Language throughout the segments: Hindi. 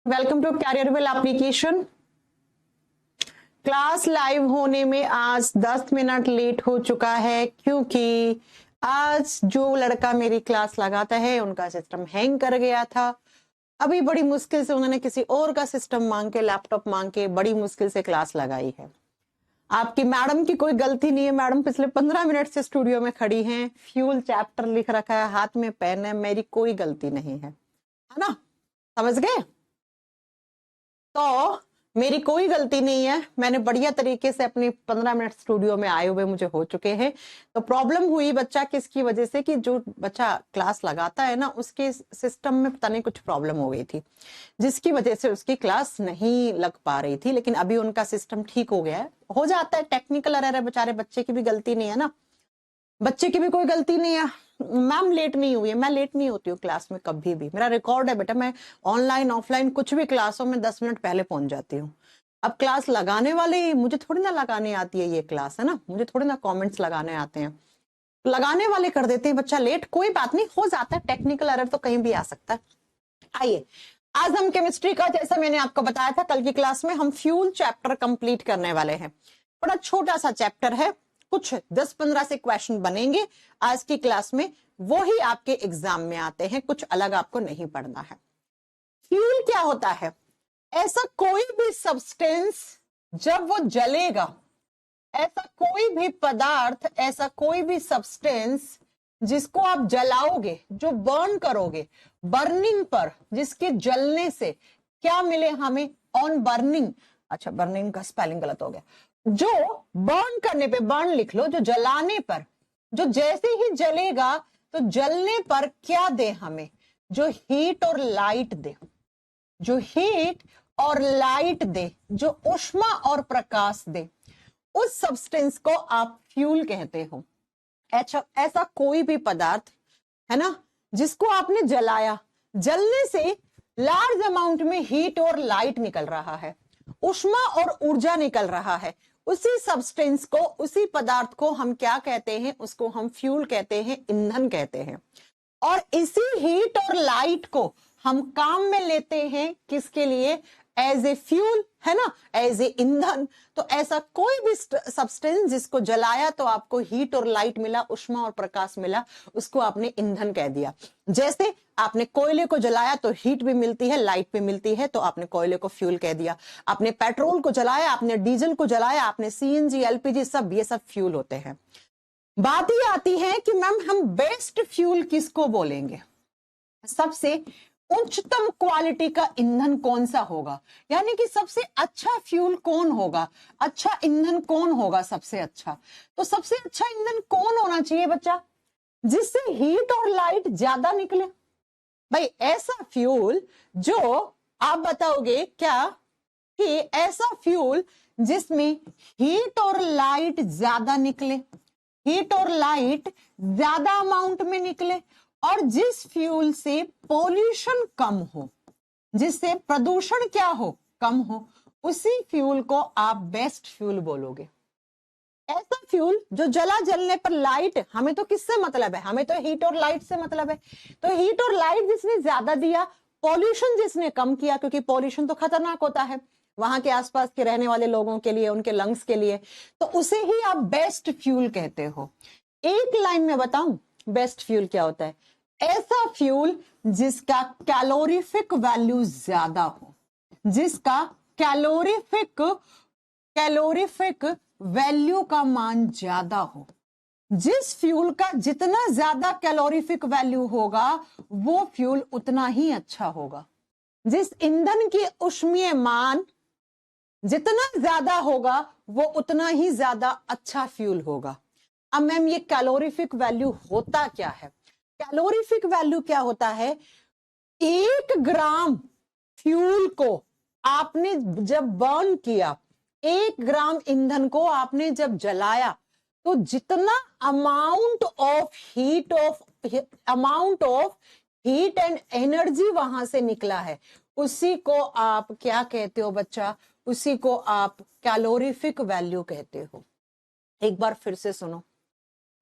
Welcome to Careerwell application. Class live होने में आज 10 मिनट लेट हो चुका है क्योंकि आज जो लड़का मेरी क्लास लगाता है उनका सिस्टम हैंग कर गया था। अभी बड़ी मुश्किल से उन्होंने किसी और का सिस्टम मांग के, लैपटॉप मांग के बड़ी मुश्किल से क्लास लगाई है। आपकी मैडम की कोई गलती नहीं है। मैडम पिछले 15 मिनट से स्टूडियो में खड़ी हैं, फ्यूल चैप्टर लिख रखा है, हाथ में पेन है, मेरी कोई गलती नहीं है ना? समझ गए? तो मेरी कोई गलती नहीं है। मैंने बढ़िया तरीके से अपनी 15 मिनट स्टूडियो में आए हुए मुझे हो चुके हैं। तो प्रॉब्लम हुई बच्चा किसकी वजह से कि जो बच्चा क्लास लगाता है ना, उसके सिस्टम में पता नहीं कुछ प्रॉब्लम हो गई थी जिसकी वजह से उसकी क्लास नहीं लग पा रही थी। लेकिन अभी उनका सिस्टम ठीक हो गया है। हो जाता है, टेक्निकल एरर है, बेचारे बच्चे की भी गलती नहीं है ना, बच्चे की भी कोई गलती नहीं है। मैम लेट नहीं हुई है, मैं लेट नहीं होती हूँ क्लास में कभी भी। मेरा रिकॉर्ड है बेटा, मैं ऑनलाइन ऑफलाइन कुछ भी क्लास हो मैं 10 मिनट पहले पहुंच जाती हूँ। अब क्लास लगाने वाले, मुझे थोड़ी ना लगाने आती है ये क्लास, है ना, मुझे थोड़ी ना कमेंट्स लगाने आते हैं, लगाने वाले कर देते हैं। बच्चा लेट, कोई बात नहीं, हो जाता है, टेक्निकल एरर तो कहीं भी आ सकता है। आइए, आज हम केमिस्ट्री का, जैसा मैंने आपको बताया था कल की क्लास में, हम फ्यूल चैप्टर कंप्लीट करने वाले हैं। बड़ा छोटा सा चैप्टर है, कुछ 10-15 से क्वेश्चन बनेंगे आज की क्लास में, वो ही आपके एग्जाम में आते हैं, कुछ अलग आपको नहीं पढ़ना है। फ्यूल क्या होता है? ऐसा कोई भी सब्सटेंस जब वो जलेगा, ऐसा कोई भी पदार्थ, ऐसा कोई भी सब्सटेंस जिसको आप जलाओगे, जो बर्न करोगे, बर्निंग पर, जिसके जलने से क्या मिले हमें? ऑन बर्निंग, अच्छा बर्निंग का स्पेलिंग गलत हो गया, जो बर्न करने पे, बर्न लिख लो, जो जलाने पर, जो जैसे ही जलेगा तो जलने पर क्या दे हमें? जो हीट और लाइट दे, जो हीट और लाइट दे, जो ऊष्मा और प्रकाश दे, उस सब्सटेंस को आप फ्यूल कहते हो। ऐसा कोई भी पदार्थ है ना जिसको आपने जलाया, जलने से लार्ज अमाउंट में हीट और लाइट निकल रहा है, ऊष्मा और ऊर्जा निकल रहा है, उसी सब्सटेंस को, उसी पदार्थ को हम क्या कहते हैं? उसको हम फ्यूल कहते हैं, ईंधन कहते हैं। और इसी हीट और लाइट को हम काम में लेते हैं किसके लिए? एज ए फ्यूल, है ना, एज ए ईंधन। तो ऐसा कोई भी सब्सटेंस जिसको जलाया तो आपको हीट और लाइट मिला, ऊष्मा और प्रकाश मिला, उसको आपने ईंधन कह दिया। जैसे आपने कोयले को जलाया तो हीट भी मिलती है, लाइट भी मिलती है, तो आपने कोयले को फ्यूल कह दिया। आपने पेट्रोल को जलाया, आपने डीजल को जलाया, आपने सीएनजी, एलपीजी, सब ये सब फ्यूल होते हैं। बात ये आती है कि मैम हम बेस्ट फ्यूल किसको बोलेंगे? सबसे उच्चतम क्वालिटी का ईंधन कौन सा होगा, यानी कि सबसे अच्छा फ्यूल कौन होगा, अच्छा ईंधन कौन होगा सबसे अच्छा? तो सबसे अच्छा ईंधन कौन होना चाहिए बच्चा? जिससे हीट और लाइट ज्यादा निकले। भाई ऐसा फ्यूल जो आप बताओगे क्या कि ऐसा फ्यूल जिसमें हीट और लाइट ज्यादा निकले, हीट और लाइट ज्यादा अमाउंट में निकले, और जिस फ्यूल से पॉल्यूशन कम हो, जिससे प्रदूषण क्या हो? कम हो, उसी फ्यूल को आप बेस्ट फ्यूल बोलोगे। ऐसा फ्यूल जो जलने पर लाइट, हमें तो किससे मतलब है? हमें तो हीट और लाइट से मतलब है। तो हीट और लाइट जिसने ज्यादा दिया, पॉल्यूशन जिसने कम किया, क्योंकि पॉल्यूशन तो खतरनाक होता है वहां के आसपास के रहने वाले लोगों के लिए, उनके लंग्स के लिए, तो उसे ही आप बेस्ट फ्यूल कहते हो। एक लाइन में बताऊं बेस्ट फ्यूल क्या होता है? ऐसा फ्यूल जिसका कैलोरीफिक वैल्यू ज्यादा हो, जिसका कैलोरीफिक वैल्यू का मान ज्यादा हो। जिस फ्यूल का जितना ज्यादा कैलोरीफिक वैल्यू होगा वो फ्यूल उतना ही अच्छा होगा। जिस ईंधन की ऊष्मीय मान जितना ज्यादा होगा वो उतना ही ज्यादा अच्छा फ्यूल होगा। अब मैम ये कैलोरीफिक वैल्यू होता क्या है? कैलोरीफिक वैल्यू क्या होता है? 1 ग्राम फ्यूल को आपने जब बर्न किया, 1 ग्राम ईंधन को आपने जब जलाया, तो जितना amount of heat and energy वहां से निकला है, उसी को आप क्या कहते हो बच्चा? उसी को आप कैलोरीफिक वैल्यू कहते हो। एक बार फिर से सुनो,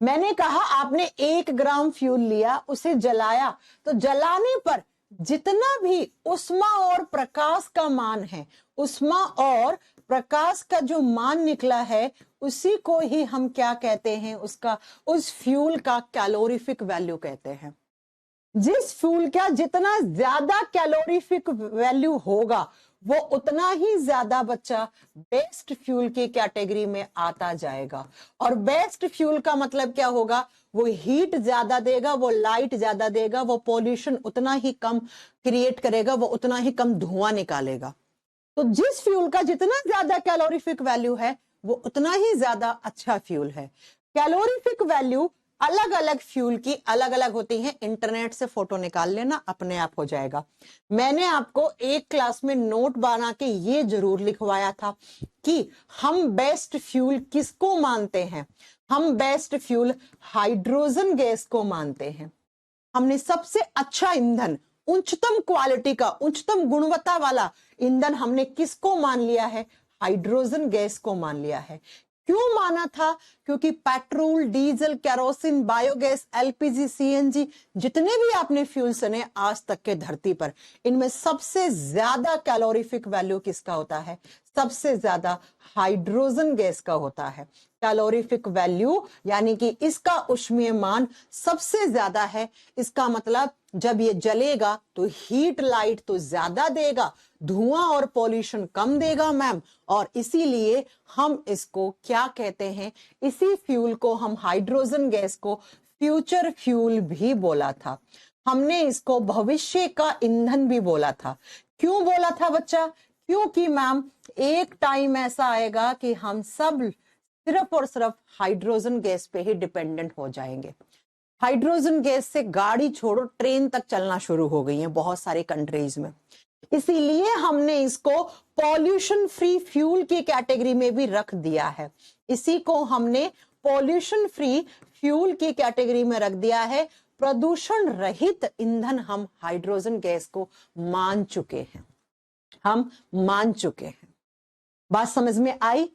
मैंने कहा आपने 1 ग्राम फ्यूल लिया, उसे जलाया, तो जलाने पर जितना भी उष्मा और प्रकाश का मान है, उष्मा और प्रकाश का जो मान निकला है, उसी को ही हम क्या कहते हैं, उसका, उस फ्यूल का कैलोरीफिक वैल्यू कहते हैं। जिस फ्यूल का जितना ज्यादा कैलोरीफिक वैल्यू होगा, वो उतना ही ज्यादा बच्चा बेस्ट फ्यूल की कैटेगरी में आता जाएगा। और बेस्ट फ्यूल का मतलब क्या होगा, वो हीट ज्यादा देगा, वो लाइट ज्यादा देगा, वो पॉल्यूशन उतना ही कम क्रिएट करेगा, वो उतना ही कम धुआं निकालेगा। तो जिस फ्यूल का जितना ज्यादा कैलोरीफिक वैल्यू है, वो उतना ही ज्यादा अच्छा फ्यूल है। कैलोरीफिक वैल्यू अलग अलग फ्यूल की अलग अलग होती है। इंटरनेट से फोटो निकाल लेना, अपने आप हो जाएगा। मैंने आपको एक क्लास में नोट बना के ये जरूर लिखवाया था कि हम बेस्ट फ्यूल किसको मानते हैं। हम बेस्ट फ्यूल हाइड्रोजन गैस को मानते हैं। हमने सबसे अच्छा ईंधन, उच्चतम क्वालिटी का, उच्चतम गुणवत्ता वाला ईंधन हमने किसको मान लिया है, हाइड्रोजन गैस को मान लिया है। क्यों माना था, क्योंकि petrol, diesel, kerosene, biogas, LPG, CNG, जितने भी आपने फ्यूल सुने आज तक के धरती पर, इनमें सबसे ज्यादा कैलोरीफिक वैल्यू किसका होता है, सबसे ज्यादा हाइड्रोजन गैस का होता है। कैलोरीफिक वैल्यू यानी कि इसका ऊष्मीय मान सबसे ज्यादा है। इसका मतलब जब ये जलेगा तो हीट लाइट तो ज्यादा देगा, धुआं और पॉल्यूशन कम देगा मैम, और इसीलिए हम इसको क्या कहते हैं, इसी फ्यूल को हम हाइड्रोजन गैस को फ्यूचर फ्यूल भी बोला था। हमने इसको भविष्य का ईंधन भी बोला था। क्यों बोला था बच्चा, क्योंकि मैम एक टाइम ऐसा आएगा कि हम सब सिर्फ और सिर्फ हाइड्रोजन गैस पे ही डिपेंडेंट हो जाएंगे। हाइड्रोजन गैस से गाड़ी छोड़ो, ट्रेन तक चलना शुरू हो गई है बहुत सारी कंट्रीज में। इसीलिए हमने इसको पॉल्यूशन फ्री फ्यूल की कैटेगरी में भी रख दिया है। इसी को हमने पॉल्यूशन फ्री फ्यूल की कैटेगरी में रख दिया है। प्रदूषण रहित ईंधन हम हाइड्रोजन गैस को मान चुके हैं, हम मान चुके हैं। बात समझ में आई?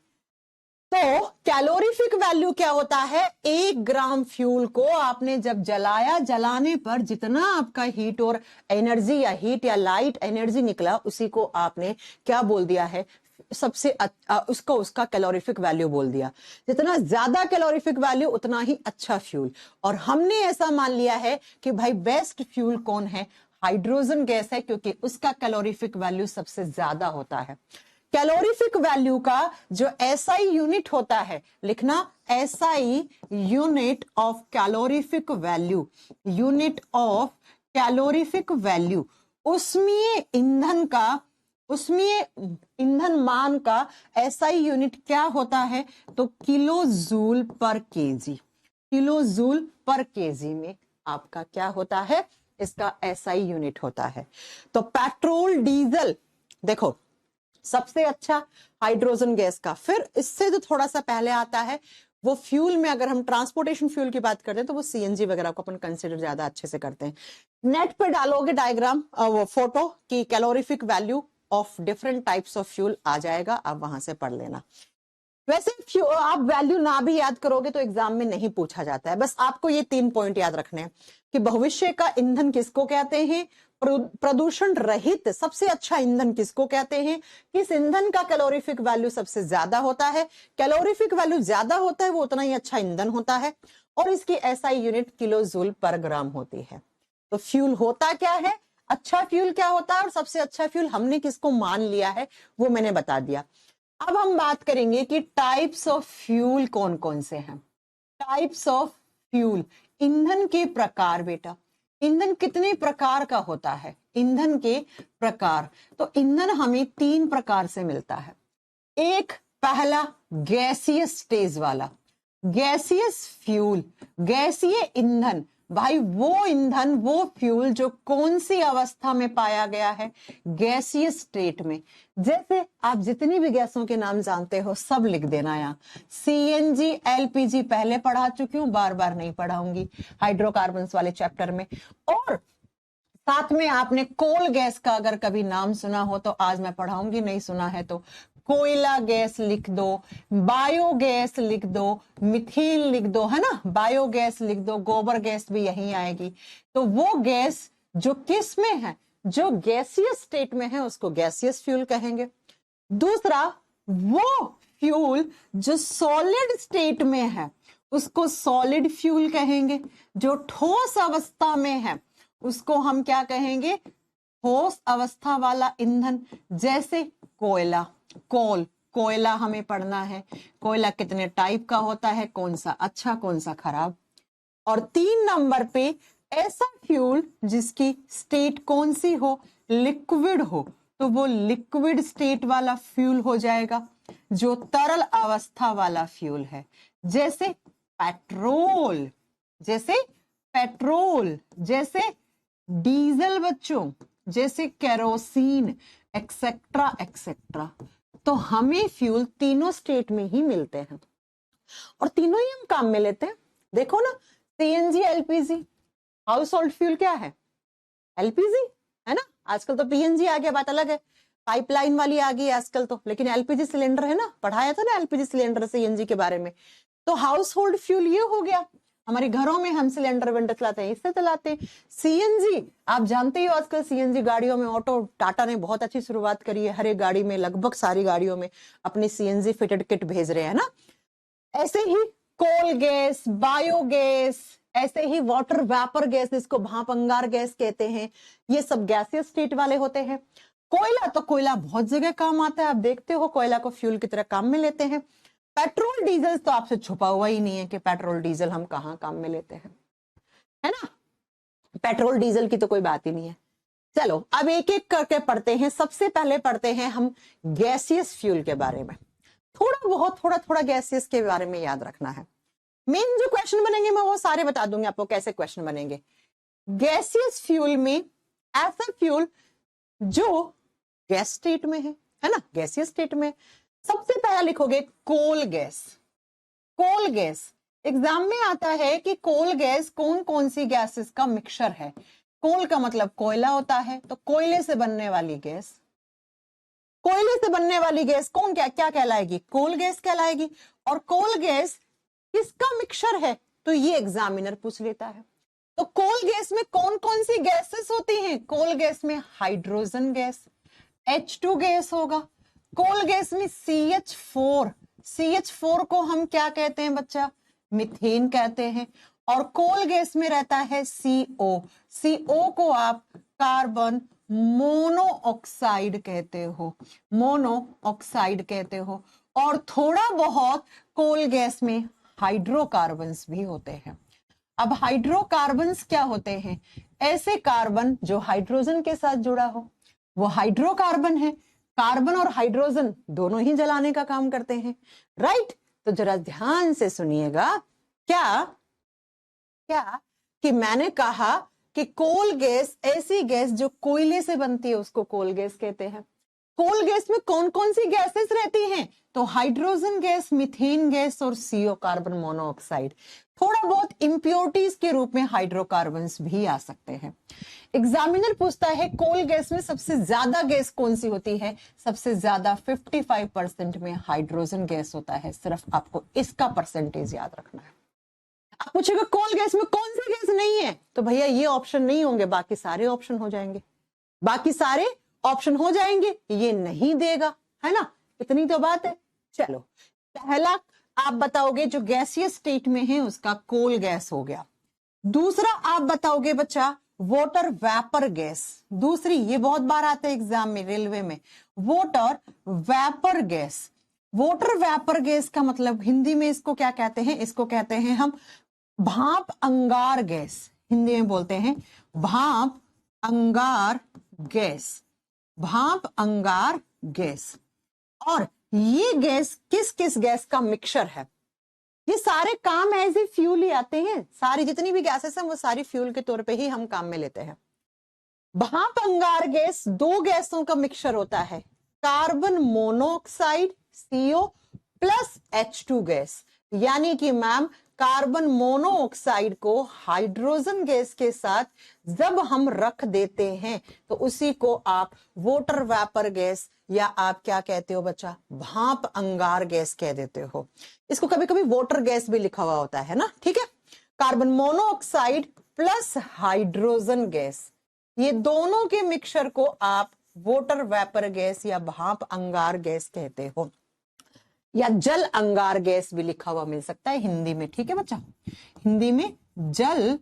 तो कैलोरीफिक वैल्यू क्या होता है, 1 ग्राम फ्यूल को आपने जब जलाया, जलाने पर जितना आपका हीट और एनर्जी या हीट या लाइट एनर्जी निकला, उसी को आपने क्या बोल दिया है, सबसे उसका कैलोरीफिक वैल्यू बोल दिया। जितना ज्यादा कैलोरीफिक वैल्यू उतना ही अच्छा फ्यूल। और हमने ऐसा मान लिया है कि भाई बेस्ट फ्यूल कौन है, हाइड्रोजन गैस है, क्योंकि उसका कैलोरीफिक वैल्यू सबसे ज्यादा होता है। कैलोरीफिक वैल्यू का जो एसआई यूनिट होता है, लिखना SI unit of calorific value, unit of calorific value, उसमें ईंधन का, उसमें ईंधन मान का एसआई यूनिट क्या होता है, तो किलो जूल पर केजी, किलो जूल पर केजी में आपका क्या होता है, इसका एसआई यूनिट होता है। तो पेट्रोल, डीजल, देखो सबसे अच्छा हाइड्रोजन गैस का। फिर इससे जो थोड़ा सा पहले आता है वो फ्यूल में, अगर हम ट्रांसपोर्टेशन फ्यूल की बात करते हैं तो वो सीएनजी वगैरह को अपन कंसीडर ज्यादा अच्छे से करते हैं। नेट पे डालोगे डायग्राम, वो फोटो की calorific value of different types of fuel आ जाएगा, आप वहां से पढ़ लेना। वैसे आप वैल्यू ना भी याद करोगे तो एग्जाम में नहीं पूछा जाता है। बस आपको ये 3 पॉइंट याद रखने हैं कि भविष्य का ईंधन किसको कहते हैं, प्रदूषण रहित सबसे अच्छा ईंधन किसको कहते हैं, किस ईंधन का कैलोरीफिक वैल्यू सबसे ज्यादा होता है, कैलोरीफिक वैल्यू ज्यादा होता है वो उतना ही अच्छा ईंधन होता है, और इसकी एसआई यूनिट किलो जूल पर ग्राम होती है। तो फ्यूल होता क्या है, अच्छा फ्यूल क्या होता है, और सबसे अच्छा फ्यूल हमने किसको मान लिया है वो मैंने बता दिया। अब हम बात करेंगे कि टाइप्स ऑफ फ्यूल कौन कौन से हैं। टाइप्स ऑफ फ्यूल, ईंधन के प्रकार। बेटा ईंधन कितने प्रकार का होता है, ईंधन के प्रकार, तो ईंधन हमें 3 प्रकार से मिलता है। एक पहला गैसीय स्टेज वाला, गैसियस फ्यूल, गैसीय ईंधन, भाई वो ईंधन, वो फ्यूल जो कौन सी अवस्था में पाया गया है, गैसीय स्टेट में। जैसे आप जितनी भी गैसों के नाम जानते हो सब लिख देना यहाँ। सीएनजी, एलपीजी पहले पढ़ा चुकी हूं, बार बार नहीं पढ़ाऊंगी हाइड्रोकार्बन्स वाले चैप्टर में। और साथ में आपने कोल गैस का अगर कभी नाम सुना हो तो आज मैं पढ़ाऊंगी, नहीं सुना है तो कोयला गैस लिख दो, बायोगैस लिख दो, मिथेन लिख दो, है ना, बायोगैस लिख दो, गोबर गैस भी यहीं आएगी। तो वो गैस जो किस में है, जो गैसियस स्टेट में है उसको गैसियस फ्यूल कहेंगे। दूसरा, वो फ्यूल जो सॉलिड स्टेट में है उसको सॉलिड फ्यूल कहेंगे। जो ठोस अवस्था में है उसको हम क्या कहेंगे, ठोस अवस्था वाला ईंधन। जैसे कोयला, कोयला हमें पढ़ना है, कोयला कितने टाइप का होता है, कौन सा अच्छा कौन सा खराब। और 3 नंबर पे ऐसा फ्यूल जिसकी स्टेट कौन सी हो, लिक्विड हो, तो वो लिक्विड स्टेट वाला फ्यूल हो जाएगा। जो तरल अवस्था वाला फ्यूल है, जैसे पेट्रोल, जैसे डीजल बच्चों, जैसे केरोसिन, एक्सेट्रा एक्सेट्रा। तो हमें फ्यूल तीनों स्टेट में ही मिलते हैं और तीनों ही हम काम में लेते हैं। देखो ना, CNG, LPG, house hold fuel क्या है, एलपीजी है ना। आजकल तो पीएनजी आ गया, बात अलग है, पाइपलाइन वाली आ गई आजकल तो, लेकिन एलपीजी सिलेंडर है ना, पढ़ाया था ना एलपीजी सिलेंडर सीएनजी के बारे में। तो हाउस होल्ड फ्यूल ये हो गया, हमारे घरों में हम सिलेंडर वेंडर चलाते हैं, इससे चलाते हैं। सीएनजी आप जानते ही हो, आजकल सीएनजी गाड़ियों में ऑटो टाटा ने बहुत अच्छी शुरुआत करी है, हर एक गाड़ी में, लगभग सारी गाड़ियों में अपनी सीएनजी फिटेड किट भेज रहे हैं ना। ऐसे ही कोल गैस, बायोगैस, ऐसे ही वाटर वेपर गैस जिसको भाप अंगार गैस कहते हैं, ये सब गैसियस स्टेट वाले होते हैं। कोयला, तो कोयला बहुत जगह काम आता है, आप देखते हो कोयला को फ्यूल की तरह काम में लेते हैं। पेट्रोल डीजल तो आपसे छुपा हुआ ही नहीं है कि पेट्रोल डीजल हम कहाँ काम में लेते हैं, है ना। पेट्रोल डीजल की तो कोई बात ही नहीं है। चलो अब एक एक करके पढ़ते हैं। सबसे पहले पढ़ते हैं हम गैसियस फ्यूल के बारे में। थोड़ा गैसियस के बारे में याद रखना है। मेन जो क्वेश्चन बनेंगे मैं वो सारे बता दूंगी आपको कैसे क्वेश्चन बनेंगे। गैसियस फ्यूल में ऐसा फ्यूल जो गैस स्टेट में है ना, गैसियस स्टेट में। सबसे पहला लिखोगे coal gas. Coal gas exam में आता है कि कोल गैस कौन कौन सी गैसेस का मिक्सचर है। कोल का मतलब कोयला होता है, तो कोयले से बनने वाली गैस, कोयले से बनने वाली गैस कौन क्या क्या कहलाएगी, कोल गैस कहलाएगी। और कोल गैस किसका मिक्सचर है, तो ये एग्जामिनर पूछ लेता है। तो कोल गैस में कौन कौन सी गैसेस होती हैं, कोल गैस में हाइड्रोजन गैस, H2 गैस होगा। कोल गैस में CH4 को हम क्या कहते हैं बच्चा, मीथेन कहते हैं। और कोल गैस में रहता है CO को आप कार्बन मोनोऑक्साइड कहते हो, मोनोऑक्साइड कहते हो। और थोड़ा बहुत कोल गैस में हाइड्रोकार्बन्स भी होते हैं। अब हाइड्रोकार्बन्स क्या होते हैं, ऐसे कार्बन जो हाइड्रोजन के साथ जुड़ा हो, वो हाइड्रोकार्बन है। कार्बन और हाइड्रोजन दोनों ही जलाने का काम करते हैं, राइट। तो जरा ध्यान से सुनिएगा, क्या कि मैंने कहा कि कोल गैस ऐसी गैस जो कोयले से बनती है उसको कोल गैस कहते हैं। कोल गैस में कौन कौन सी गैसेस रहती हैं, तो हाइड्रोजन गैस, मीथेन गैस और CO कार्बन मोनोऑक्साइड। थोड़ा बहुत इंप्योरिटीज के रूप में हाइड्रोकार्बन्स भी आ सकते हैं। एग्जामिनर पूछता है कोल गैस में सबसे ज्यादा गैस कौन सी होती है, सबसे ज्यादा 55% में हाइड्रोजन गैस होता है। सिर्फ आपको इसका परसेंटेज याद रखना है। आप पूछेगा कोल गैस में कौन सी गैस नहीं है, तो भैया ये ऑप्शन नहीं होंगे, बाकी सारे ऑप्शन हो जाएंगे, बाकी सारे ऑप्शन हो जाएंगे, ये नहीं देगा, है ना। इतनी तो बात है। चलो पहला आप बताओगे जो गैसियस स्टेट में है उसका कोल गैस हो गया। दूसरा आप बताओगे बच्चा वाटर वेपर गैस। दूसरी, ये बहुत बार आता है एग्जाम में, रेलवे में, water vapour gas. Water vapour gas का मतलब हिंदी में इसको क्या कहते हैं, इसको कहते हैं हम भाप अंगार गैस। हिंदी में बोलते हैं भाप अंगार गैस, भाप अंगार गैस। और ये गैस किस किस गैस का मिक्सचर है, ये सारे काम एज ए फ्यूल ही आते हैं, सारी जितनी भी गैसेस हैं वो सारी फ्यूल के तौर पे ही हम काम में लेते हैं। भाप अंगार गैस दो गैसों का मिक्सचर होता है, carbon monoxide CO plus H2 gas. यानी कि मैम कार्बन मोनोऑक्साइड को हाइड्रोजन गैस के साथ जब हम रख देते हैं तो उसी को आप वाटर वेपर गैस या आप क्या कहते हो बच्चा, भाप अंगार गैस कह देते हो। इसको कभी कभी वाटर गैस भी लिखा हुआ होता है ना, ठीक है। Carbon monoxide plus hydrogen gas, ये दोनों के मिक्सचर को आप वाटर वेपर गैस या भाप अंगार गैस कहते हो, या जल अंगार गैस भी लिखा हुआ मिल सकता है हिंदी में। ठीक है बच्चा, हिंदी में जल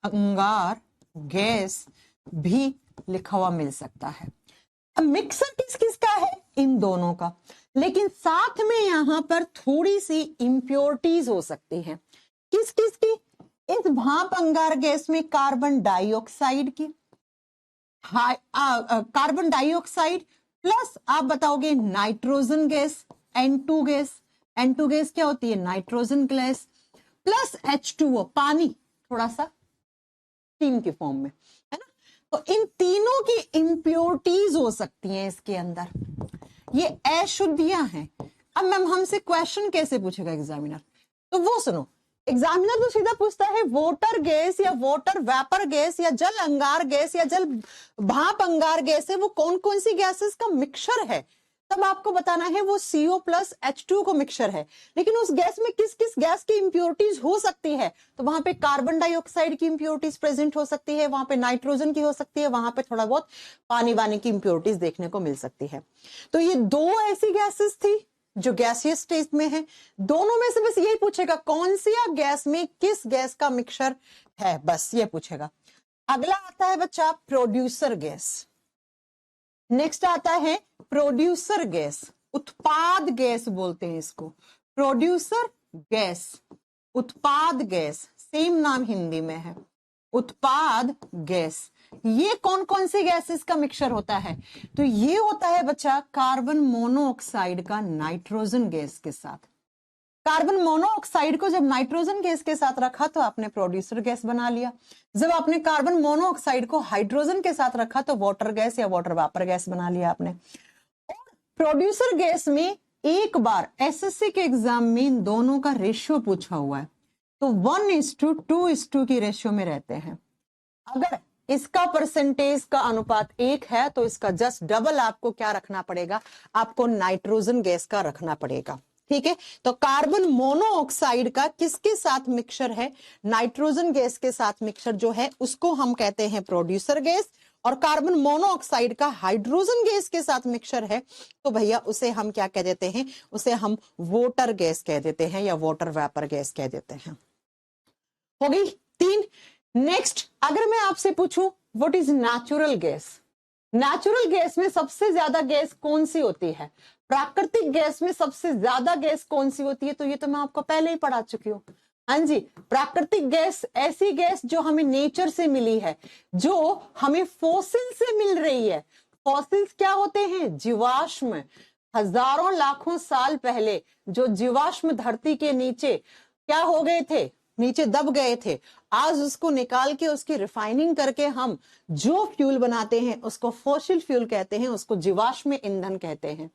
अंगार गैस भी लिखा हुआ मिल सकता है। अब मिक्सर किस किस का है? इन दोनों का, लेकिन साथ में यहां पर थोड़ी सी इंप्योरिटीज हो सकती हैं। किस किस की? इस भाप अंगार गैस में कार्बन डाइऑक्साइड की, कार्बन डाइऑक्साइड प्लस आप बताओगे nitrogen gas, N2 gas. N2 gas क्या होती है? नाइट्रोजन गैस प्लस H2O, पानी थोड़ा सा स्टीम की फॉर्म में, है ना। तो इन तीनों की इंप्योरिटीज हो सकती हैं इसके अंदर, ये अशुद्धियां हैं। अब मैम हमसे क्वेश्चन कैसे पूछेगा एग्जामिनर? तो वो सुनो, एग्जामिनर तो सीधा पूछता है वाटर गैस या वाटर वेपर गैस या जल अंगार गैस या जल भाप अंगार गैस है, वो कौन कौन सी गैसेस का मिक्सचर है। तब आपको बताना है वो CO प्लस H2 को मिक्सचर है, लेकिन उस गैस में किस किस गैस की इंप्योरिटीज हो सकती है। तो वहां पे कार्बन डाइऑक्साइड की इंप्योरिटीज प्रेजेंट हो सकती है, वहां पे नाइट्रोजन की हो सकती है, वहां पे थोड़ा बहुत पानी वानी की इंप्योरिटीज देखने को मिल सकती है। तो ये दो ऐसी गैसेस थी जो गैसियस स्टेट में है। दोनों में से बस यही पूछेगा कौन सी गैस में किस गैस का मिक्सचर है, बस ये पूछेगा। अगला आता है बच्चा प्रोड्यूसर गैस। नेक्स्ट आता है प्रोड्यूसर गैस, उत्पाद गैस बोलते हैं इसको। प्रोड्यूसर गैस, उत्पाद गैस, सेम नाम हिंदी में है, उत्पाद गैस। ये कौन कौन सी गैसेस का मिक्सचर होता है? तो ये होता है बच्चा कार्बन मोनोऑक्साइड का नाइट्रोजन गैस के साथ। कार्बन मोनोऑक्साइड को जब नाइट्रोजन गैस के साथ रखा तो आपने प्रोड्यूसर गैस बना लिया। जब आपने कार्बन मोनोऑक्साइड को हाइड्रोजन के साथ रखा तो वाटर गैस या वाटर वेपर गैस बना लिया आपने। प्रोड्यूसर गैस में एक बार एसएससी के एग्जाम में इन दोनों का रेशियो पूछा हुआ है, तो 1:2:2 की रेशियो में रहते हैं। अगर इसका परसेंटेज का अनुपात 1 है तो इसका जस्ट डबल आपको क्या रखना पड़ेगा? आपको नाइट्रोजन गैस का रखना पड़ेगा। ठीक है, तो कार्बन मोनोऑक्साइड का किसके साथ मिक्सचर है? नाइट्रोजन गैस के साथ मिक्सचर जो है उसको हम कहते हैं प्रोड्यूसर गैस, और कार्बन मोनोऑक्साइड का हाइड्रोजन गैस के साथ मिक्सचर है तो भैया उसे हम क्या कह देते हैं? उसे हम वाटर गैस कह देते हैं या वाटर वेपर गैस कह देते हैं। हो गई 3। नेक्स्ट, अगर मैं आपसे पूछूं what is natural gas? Natural gas में सबसे ज्यादा गैस कौन सी होती है? प्राकृतिक गैस में सबसे ज्यादा गैस कौन सी होती है? तो ये तो मैं आपको पहले ही पढ़ा चुकी हूँ। हाँ जी, प्राकृतिक गैस ऐसी गैस जो हमें नेचर से मिली है, जो हमें फॉसिल से मिल रही है। फॉसिल्स क्या होते हैं? जीवाश्म। हजारों लाखों साल पहले जो जीवाश्म धरती के नीचे क्या हो गए थे? नीचे दब गए थे। आज उसको निकाल के उसकी रिफाइनिंग करके हम जो फ्यूल बनाते हैं उसको फॉसिल फ्यूल कहते हैं, उसको जीवाश्म ईंधन कहते हैं।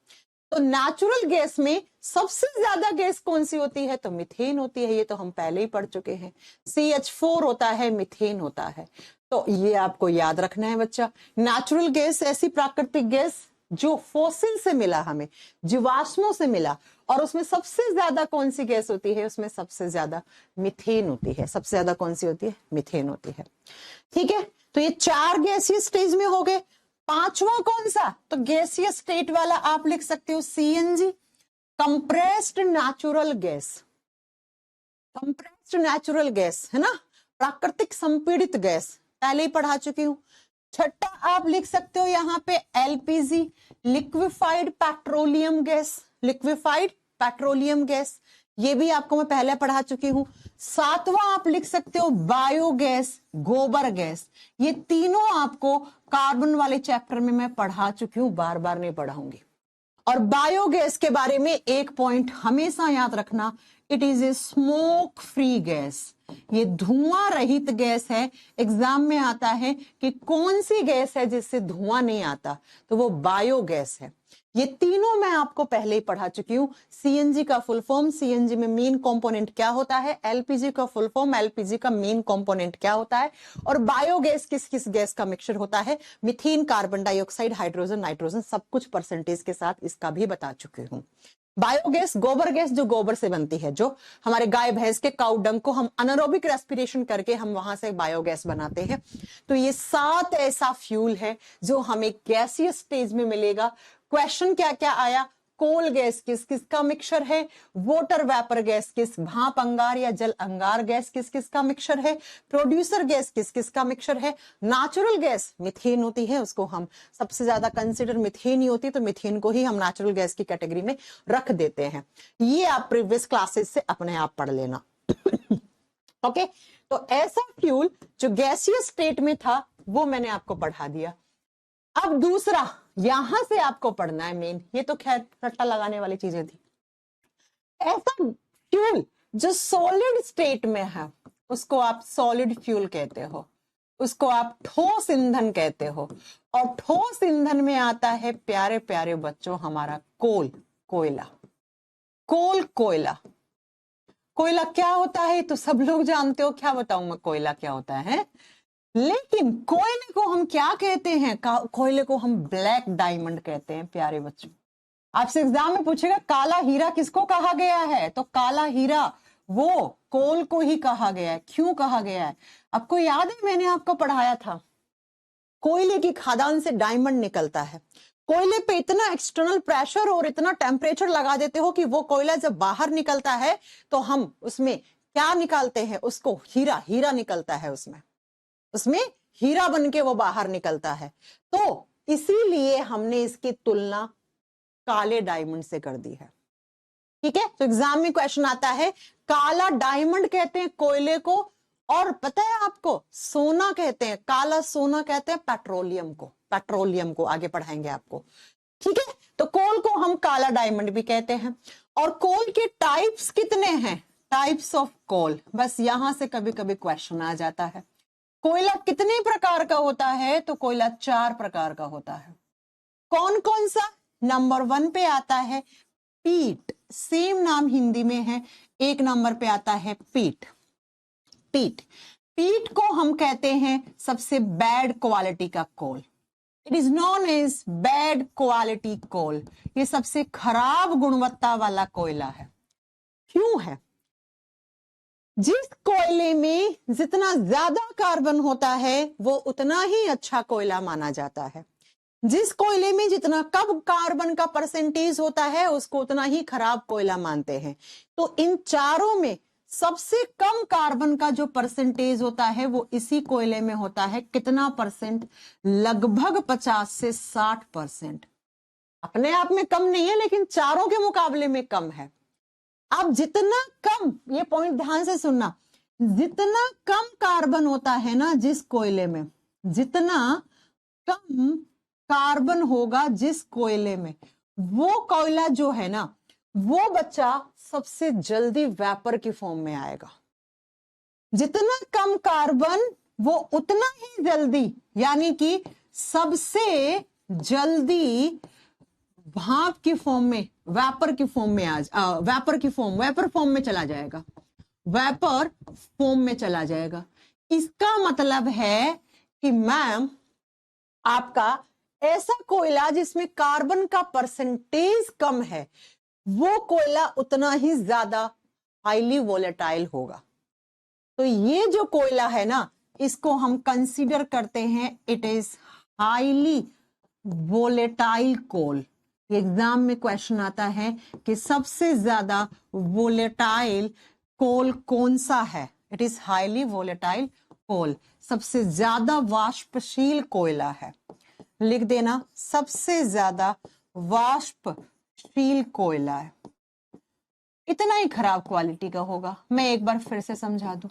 तो नेचुरल गैस में सबसे ज्यादा गैस कौन सी होती है? तो मीथेन होती है। ये तो हम पहले ही पढ़ चुके हैं। CH4 होता है, मीथेन होता है। तो ये आपको याद रखना है बच्चा। नेचुरल गैस ऐसी प्राकृतिक गैस जो फॉसिल से मिला, हमें जीवाश्मों से मिला, और उसमें सबसे ज्यादा कौन सी गैस होती है? उसमें सबसे ज्यादा मीथेन होती है। सबसे ज्यादा कौन सी होती है? मीथेन होती है। ठीक है, तो ये 4 गैसीय स्टेज में हो गए। 5वां कौन सा? तो गैसीय स्टेट वाला आप लिख सकते हो CNG, compressed natural gas. Compressed natural gas है ना, प्राकृतिक संपीड़ित गैस, पहले ही पढ़ा चुकी हूं। 6ठा आप लिख सकते हो यहां पे LPG, liquefied petroleum gas. Liquefied petroleum gas, ये भी आपको मैं पहले पढ़ा चुकी हूं। 7वां आप लिख सकते हो बायोगैस, गोबर गैस। ये तीनों आपको कार्बन वाले चैप्टर में मैं पढ़ा चुकी हूं, बार बार नहीं पढ़ाऊंगी। और बायोगैस के बारे में एक पॉइंट हमेशा याद रखना, it is a smoke free gas. ये धुआं रहित गैस है। एग्जाम में आता है कि कौन सी गैस है जिससे धुआं नहीं आता, तो वो बायोगैस है। ये तीनों मैं आपको पहले ही पढ़ा चुकी हूं। CNG का फुल फॉर्म, CNG में मेन कंपोनेंट क्या होता है, LPG का फुल फॉर्म, LPG का मेन कंपोनेंट क्या होता है, और बायोगैस किस किस गैस का मिक्सचर होता है, methane, carbon dioxide, hydrogen, nitrogen, सब कुछ परसेंटेज के साथ इसका भी बता चुकी हूं। बायोगैस गोबर गैस जो गोबर से बनती है, जो हमारे गाय भैंस के काउ डंग को हम अनारोबिक रेस्पिरेशन करके हम वहां से बायोगैस बनाते हैं। तो ये 7 ऐसा फ्यूल है जो हमें गैसीय स्टेज में मिलेगा। क्वेश्चन क्या क्या आया, कोल गैस किस किस का मिक्सचर है, वाटर वेपर गैस किस, भाप अंगार या जल अंगार गैस किस किस का मिक्सचर है, प्रोड्यूसर गैस किस किस का मिक्सचर है, नेचुरल गैस मिथेन होती है, उसको हम सबसे ज्यादा कंसिडर मिथेन ही होती है, तो मिथेन को ही हम नेचुरल गैस की कैटेगरी में रख देते हैं। ये आप प्रीवियस क्लासेस से अपने आप पढ़ लेना। ओके, तो ऐसा फ्यूल जो गैसीय स्टेट में था वो मैंने आपको पढ़ा दिया। अब दूसरा यहां से आपको पढ़ना है मेन, ये तो खैर रट्टा लगाने वाली चीजें थी। ऐसा फ्यूल जो सॉलिड स्टेट में है उसको आप सॉलिड फ्यूल कहते हो, उसको आप ठोस ईंधन कहते हो। और ठोस ईंधन में आता है प्यारे प्यारे बच्चों हमारा कोल, कोयला। कोल, कोयला। कोयला क्या होता है तो सब लोग जानते हो, क्या बताऊं मैं कोयला क्या होता है। लेकिन कोयले को हम क्या कहते हैं, कोयले को हम ब्लैक डायमंड कहते हैं प्यारे बच्चों। आपसे एग्जाम में पूछेगा काला हीरा किसको कहा गया है, तो काला हीरा वो कोल को ही कहा गया है। क्यों कहा गया है आपको याद है, मैंने आपको पढ़ाया था। कोयले की खदान से डायमंड निकलता है। कोयले पे इतना एक्सटर्नल प्रेशर और इतना टेम्परेचर लगा देते हो कि वो कोयला जब बाहर निकलता है तो हम उसमें क्या निकालते हैं, उसको हीरा, हीरा निकलता है उसमें हीरा बन के वो बाहर निकलता है। तो इसीलिए हमने इसकी तुलना काले डायमंड से कर दी है। ठीक है, तो एग्जाम में क्वेश्चन आता है काला डायमंड कहते हैं कोयले को, और पता है आपको सोना कहते हैं, काला सोना कहते हैं पेट्रोलियम को आगे पढ़ाएंगे आपको। ठीक है, तो कोल को हम काला डायमंड भी कहते हैं। और कोल के टाइप्स कितने हैं, टाइप्स ऑफ कोल, बस यहां से कभी कभी क्वेश्चन आ जाता है। कोयला कितने प्रकार का होता है, तो कोयला 4 प्रकार का होता है। कौन कौन सा, नंबर 1 पे आता है पीट, सेम नाम हिंदी में है। 1 नंबर पे आता है पीट। पीट को हम कहते हैं सबसे बैड क्वालिटी का coal. It is known as bad quality coal. ये सबसे खराब गुणवत्ता वाला कोयला है। क्यों है, जिस कोयले में जितना ज्यादा कार्बन होता है वो उतना ही अच्छा कोयला माना जाता है। जिस कोयले में जितना कम कार्बन का परसेंटेज होता है उसको उतना ही खराब कोयला मानते हैं। तो इन चारों में सबसे कम कार्बन का जो परसेंटेज होता है वो इसी कोयले में होता है। कितना परसेंट, लगभग 50 से 60%। अपने आप में कम नहीं है लेकिन चारों के मुकाबले में कम है। अब जितना कम, ये पॉइंट ध्यान से सुनना, जितना कम कार्बन होता है ना जिस कोयले में, जितना कम कार्बन होगा जिस कोयले में, वो कोयला जो है ना वो बच्चा सबसे जल्दी वेपर की फॉर्म में आएगा। जितना कम कार्बन वो उतना ही जल्दी, यानी कि सबसे जल्दी भाप की फॉर्म में, वेपर की फॉर्म में वेपर फॉर्म में चला जाएगा, वेपर फॉर्म में चला जाएगा। इसका मतलब है कि मैम आपका ऐसा कोयला जिसमें कार्बन का परसेंटेज कम है वो कोयला उतना ही ज्यादा हाईली वोलेटाइल होगा। तो ये जो कोयला है ना इसको हम कंसीडर करते हैं it is highly volatile coal. Exam में क्वेश्चन आता है कि सबसे ज्यादा वोलेटाइल कोल कौन सा है, इट इज हाईली वोलेटाइल कोल, सबसे ज्यादा वाष्पशील कोयला है। लिख देना, सबसे ज्यादा वाष्पशील कोयला है। इतना ही खराब क्वालिटी का होगा। मैं एक बार फिर से समझा दूं,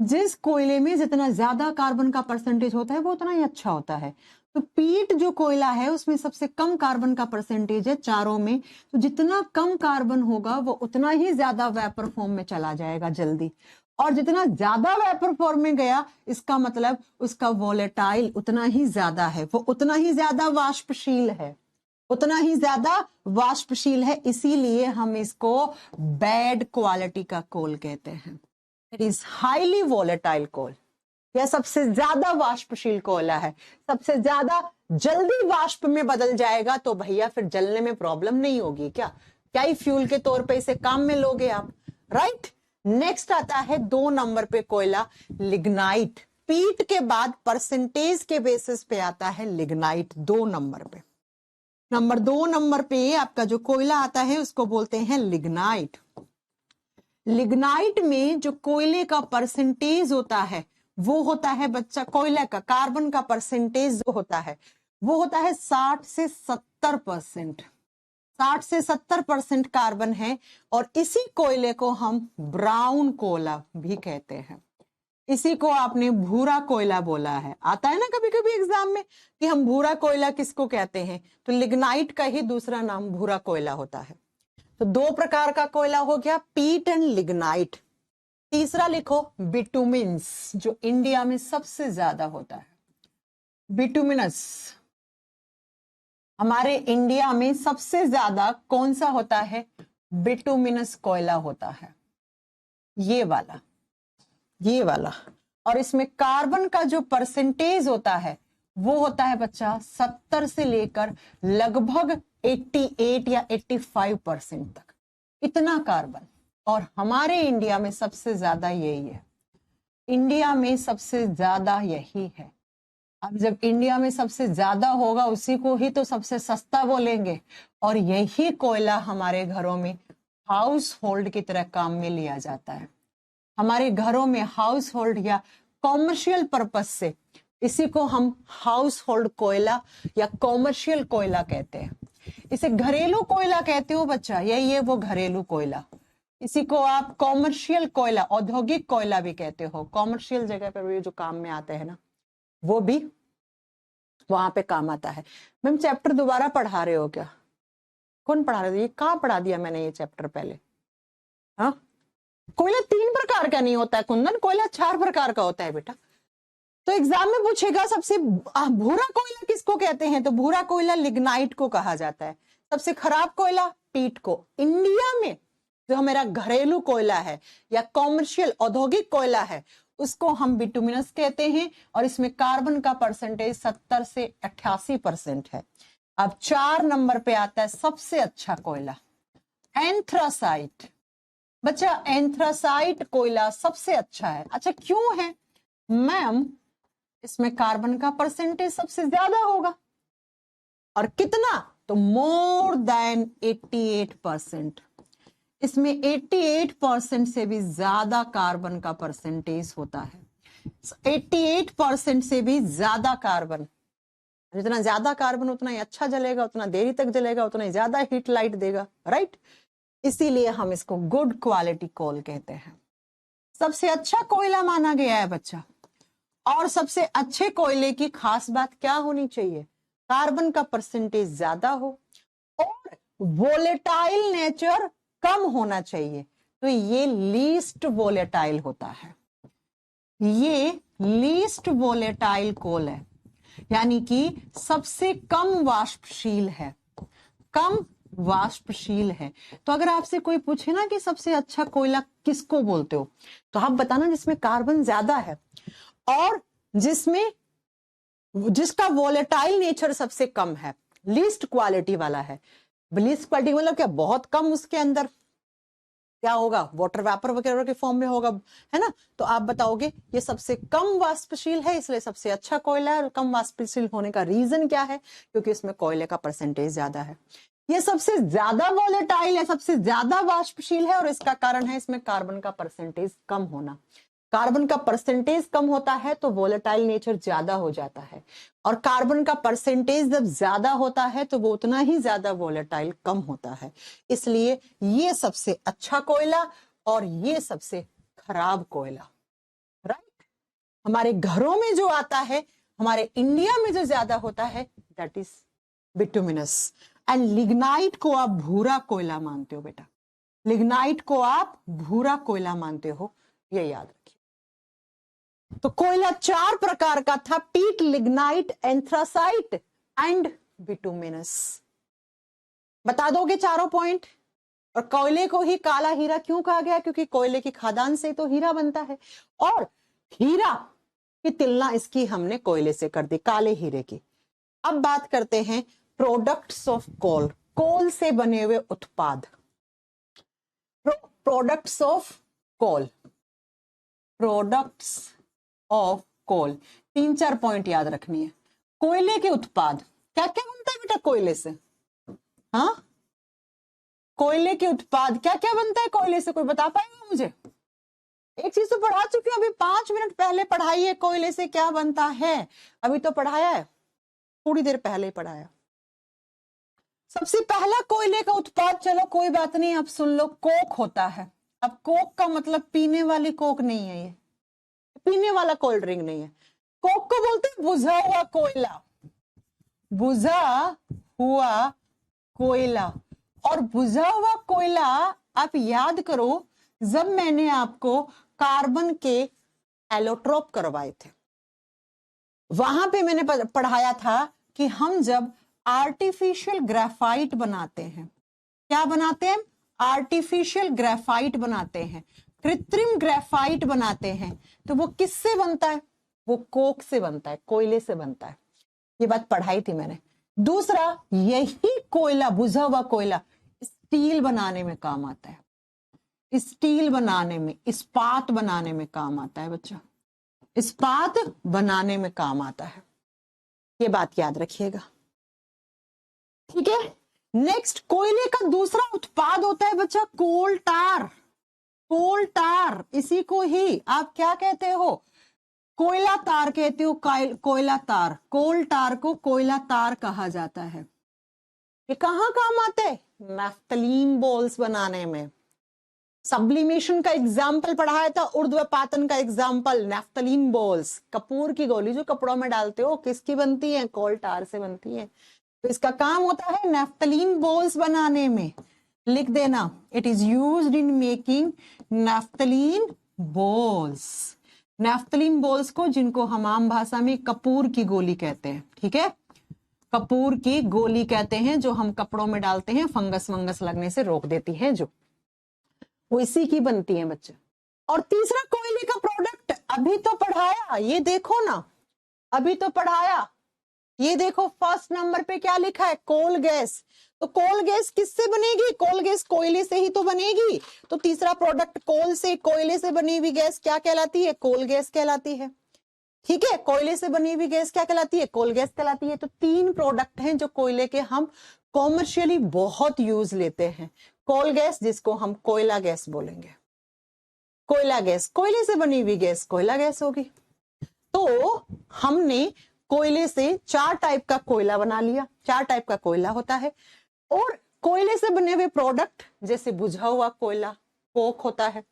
जिस कोयले में जितना ज्यादा कार्बन का परसेंटेज होता है वो उतना ही अच्छा होता है। तो पीट जो कोयला है उसमें सबसे कम कार्बन का परसेंटेज है चारों में, तो जितना कम कार्बन होगा वो उतना ही ज्यादा वेपर फॉर्म में चला जाएगा जल्दी, और जितना ज्यादा वेपर फॉर्म में गया इसका मतलब उसका वोलेटाइल उतना ही ज्यादा है, वो उतना ही ज्यादा वाष्पशील है, उतना ही ज्यादा वाष्पशील है। इसीलिए हम इसको बैड क्वालिटी का कोल कहते हैं। इट इज हाईली वोलेटाइल कोल। यह सबसे ज्यादा वाष्पशील कोयला है, सबसे ज्यादा जल्दी वाष्प में बदल जाएगा, तो भैया फिर जलने में प्रॉब्लम नहीं होगी क्या, क्या ही फ्यूल के तौर पे इसे काम में लोगे आप, राइट। नेक्स्ट आता है 2 नंबर पे कोयला लिग्नाइट। पीट के बाद परसेंटेज के बेसिस पे आता है लिग्नाइट 2 नंबर पे। नंबर 2 नंबर पे आपका जो कोयला आता है उसको बोलते हैं लिग्नाइट। लिग्नाइट में जो कोयले का परसेंटेज होता है वो होता है बच्चा, कोयले का कार्बन का परसेंटेज जो होता है वो होता है 60 से 70%। 60 से 70% कार्बन है और इसी कोयले को हम ब्राउन कोयला भी कहते हैं। इसी को आपने भूरा कोयला बोला है, आता है ना कभी कभी एग्जाम में कि हम भूरा कोयला किसको कहते हैं, तो लिग्नाइट का ही दूसरा नाम भूरा कोयला होता है। तो 2 प्रकार का कोयला हो गया, पीट एंड लिग्नाइट। तीसरा लिखो बिटुमिन्स, जो इंडिया में सबसे ज्यादा होता है। बिटुमिनस हमारे इंडिया में सबसे ज्यादा कौन सा होता है, बिटुमिनस कोयला होता है, ये वाला, ये वाला। और इसमें कार्बन का जो परसेंटेज होता है वो होता है बच्चा 70 से लेकर लगभग 88 या 85% तक, इतना कार्बन। और हमारे इंडिया में सबसे ज्यादा यही है, इंडिया में सबसे ज्यादा यही है। अब जब इंडिया में सबसे ज्यादा होगा उसी को ही तो सबसे सस्ता बोलेंगे, और यही कोयला हमारे घरों में हाउस होल्ड की तरह काम में लिया जाता है। हमारे घरों में हाउस होल्ड या कॉमर्शियल पर्पस से इसी को हम हाउस होल्ड कोयला या कॉमर्शियल कोयला कहते हैं। इसे घरेलू कोयला कहते हो बच्चा, यही है वो घरेलू कोयला। इसी को आप कॉमर्शियल कोयला, औद्योगिक कोयला भी कहते हो। कॉमर्शियल जगह पर भी जो काम में आते हैं ना वो भी वहां पे काम आता है। मैम चैप्टर दोबारा पढ़ा रहे हो क्या? कौन पढ़ा रहे थे? ये कहाँ पढ़ा दिया मैंने ये चैप्टर पहले? हाँ, कोयला 3 प्रकार का नहीं होता है कुंदन, कोयला 4 प्रकार का होता है बेटा। तो एग्जाम में पूछेगा सबसे भूरा कोयला किसको कहते हैं, तो भूरा कोयला लिग्नाइट को कहा जाता है। सबसे खराब कोयला पीट को। इंडिया में जो हमारा घरेलू कोयला है या कॉमर्शियल औद्योगिक कोयला है उसको हम बिटुमिनस कहते हैं, और इसमें कार्बन का परसेंटेज 70 से 88% है। अब 4 नंबर पे आता है सबसे अच्छा कोयला, एंथ्रासाइट। बच्चा एंथ्रासाइट कोयला सबसे अच्छा है। अच्छा क्यों है मैम? इसमें कार्बन का परसेंटेज सबसे ज्यादा होगा, और कितना, तो मोर देन 88%। इसमें 88% से भी ज्यादा कार्बन का परसेंटेज होता है। 88% से भी ज्यादा कार्बन, जितना ज्यादा कार्बन उतना ही अच्छा जलेगा, उतना देरी तक जलेगा, उतना ही ज्यादा हीट लाइट देगा, राइट। इसीलिए हम इसको गुड क्वालिटी कोल कहते हैं। सबसे अच्छा कोयला माना गया है बच्चा। और सबसे अच्छे कोयले की खास बात क्या होनी चाहिए? कार्बन का परसेंटेज ज्यादा हो और वोलेटाइल नेचर कम होना चाहिए। तो ये लीस्ट वोलेटाइल होता है, ये लीस्ट वोलेटाइल कोल है, यानी कि सबसे कम वाष्पशील है, कम वाष्पशील है। तो अगर आपसे कोई पूछे ना कि सबसे अच्छा कोयला किसको बोलते हो, तो आप बताना जिसमें कार्बन ज्यादा है और जिसका वोलेटाइल नेचर सबसे कम है, लीस्ट क्वालिटी वाला है। लीस्ट क्वालिटी मतलब क्या? बहुत कम उसके अंदर क्या होगा, वाटर वेपर वगैरह के फॉर्म में होगा, है ना। तो आप बताओगे ये सबसे कम वाष्पशील है इसलिए सबसे अच्छा कोयला है। और कम वाष्पशील होने का रीजन क्या है? क्योंकि इसमें कोयले का परसेंटेज ज्यादा है। ये सबसे ज्यादा वोलेटाइल है, सबसे ज्यादा वाष्पशील है, और इसका कारण है इसमें कार्बन का परसेंटेज कम होना। कार्बन का परसेंटेज कम होता है तो वोलेटाइल नेचर ज्यादा हो जाता है, और कार्बन का परसेंटेज जब ज्यादा होता है तो वो उतना ही ज्यादा वोलेटाइल कम होता है। इसलिए ये सबसे अच्छा कोयला और ये सबसे खराब कोयला, राइट। हमारे घरों में जो आता है, हमारे इंडिया में जो ज्यादा होता है, that is bituminous. And lignite को आप भूरा कोयला मानते हो बेटा, लिग्नाइट को आप भूरा कोयला मानते हो, ये याद रखिए। तो कोयला 4 प्रकार का था, पीट, लिग्नाइट, एंथ्रासाइट एंड बिटुमिनस। बता दोगे चारों पॉइंट? और कोयले को ही काला हीरा क्यों कहा गया? क्योंकि कोयले की खादान से तो हीरा बनता है, और हीरा की तुलना इसकी हमने कोयले से कर दी, काले हीरे की। अब बात करते हैं प्रोडक्ट्स ऑफ कोल, कोल से बने हुए उत्पाद। Products of coal, products of coal, 3-4 point याद रखनी है। कोयले के उत्पाद, क्या क्या बनता है बेटा कोयले से? हाँ, कोयले के उत्पाद क्या क्या बनता है कोयले से, कोई बता पाएगा मुझे? एक चीज तो पढ़ा चुकी हूँ अभी 5 मिनट पहले पढ़ाई है, कोयले से क्या बनता है, अभी तो पढ़ाया है, थोड़ी देर पहले ही पढ़ाया। सबसे पहला कोयले का उत्पाद, चलो कोई बात नहीं, अब सुन लो, कोक होता है। अब कोक का मतलब पीने वाली कोक नहीं है, ये पीने वाला कोल्ड ड्रिंक नहीं है। कोक को बोलते हैं बुझा हुआ कोयला, बुझा हुआ कोयला। और बुझा हुआ कोयला आप याद करो, जब मैंने आपको कार्बन के एलोट्रोप करवाए थे, वहां पे मैंने पढ़ाया था कि हम जब आर्टिफिशियल ग्रेफाइट बनाते हैं, क्या बनाते हैं? आर्टिफिशियल ग्रेफाइट बनाते हैं, कृत्रिम ग्रेफाइट बनाते हैं, तो वो किससे बनता है? वो कोक से बनता है, कोयले से बनता है। ये बात पढ़ाई थी मैंने। दूसरा, यही कोयला, बुझा हुआ कोयला स्टील बनाने में काम आता है, स्टील बनाने में, इस्पात बनाने में काम आता है बच्चा, इस्पात बनाने में काम आता है, ये बात याद रखिएगा, ठीक है। नेक्स्ट, कोयले का दूसरा उत्पाद होता है बच्चा कोल टार, कोल टार, इसी को ही आप क्या कहते हो? कोयला तार कहते हो, कोयला तार, कोल टार को कोयला तार कहा जाता है। ये कहाँ काम आते हैं? नैफ्थलीन बॉल्स बनाने में। सब्लिमेशन का एग्जाम्पल पढ़ाया था, ऊर्ध्वपातन का एग्जाम्पल नैफ्थलीन बॉल्स, कपूर की गोली जो कपड़ों में डालते हो, किसकी बनती है? कोल टार से बनती है। तो इसका काम होता है नैफ्थलीन बॉल्स बनाने में, लिख देना, it is used in making naphthalene balls. Naphthalene balls को, जिनको हम आम भाषा में कपूर की गोली कहते हैं, ठीक है, कपूर की गोली कहते हैं, जो हम कपड़ों में डालते हैं, फंगस वंगस लगने से रोक देती है, जो वो इसी की बनती है बच्चे। और तीसरा कोयले का प्रोडक्ट अभी तो पढ़ाया, ये देखो ना, अभी तो पढ़ाया, ये देखो फर्स्ट नंबर पे क्या लिखा है? Coal gas. तो कोल गैस किससे बनेगी? कोल गैस कोयले से ही तो बनेगी। तो तीसरा प्रोडक्ट कोल से, कोयले से बनी हुई गैस क्या कहलाती है? कोल गैस कहलाती है, ठीक है। कोयले से बनी हुई गैस क्या कहलाती है? कोल गैस कहलाती है। तो 3 प्रोडक्ट हैं जो कोयले के हम कॉमर्शियली बहुत यूज लेते हैं। कोल गैस, जिसको हम कोयला गैस बोलेंगे, कोयला गैस, कोयले से बनी हुई गैस कोयला गैस होगी। तो हमने कोयले से 4 टाइप का कोयला बना लिया, 4 टाइप का कोयला होता है। और कोयले से बने हुए प्रोडक्ट जैसे बुझा हुआ कोयला, कोक होता है,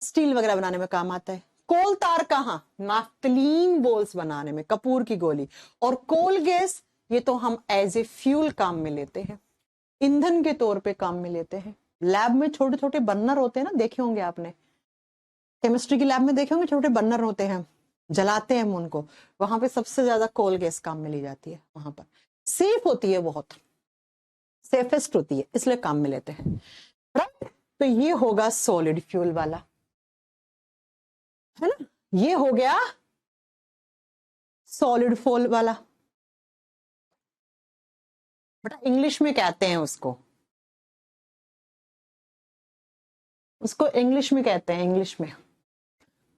स्टील वगैरह बनाने में काम आता है। कोल तार कहाँ? नैफ्थलीन बॉल्स बनाने में, कपूर की गोली। और कोल गैस, ये तो हम एज ए फ्यूल काम में लेते हैं, ईंधन के तौर पे काम में लेते हैं। लैब में छोटे छोटे बर्नर होते हैं ना, देखे होंगे आपने, केमिस्ट्री की लैब में देखे होंगे, छोटे बर्नर होते हैं, जलाते हैं हम उनको, वहां पे सबसे ज्यादा कोल गैस काम में ली जाती है। वहां पर सेफ होती है, बहुत सेफेस्ट होती है, इसलिए काम में लेते हैं, राइट। तो ये होगा सॉलिड फ्यूल वाला, है ना, ये हो गया सॉलिड फ्यूल वाला। बट इंग्लिश में कहते हैं उसको इंग्लिश में कहते हैं, इंग्लिश में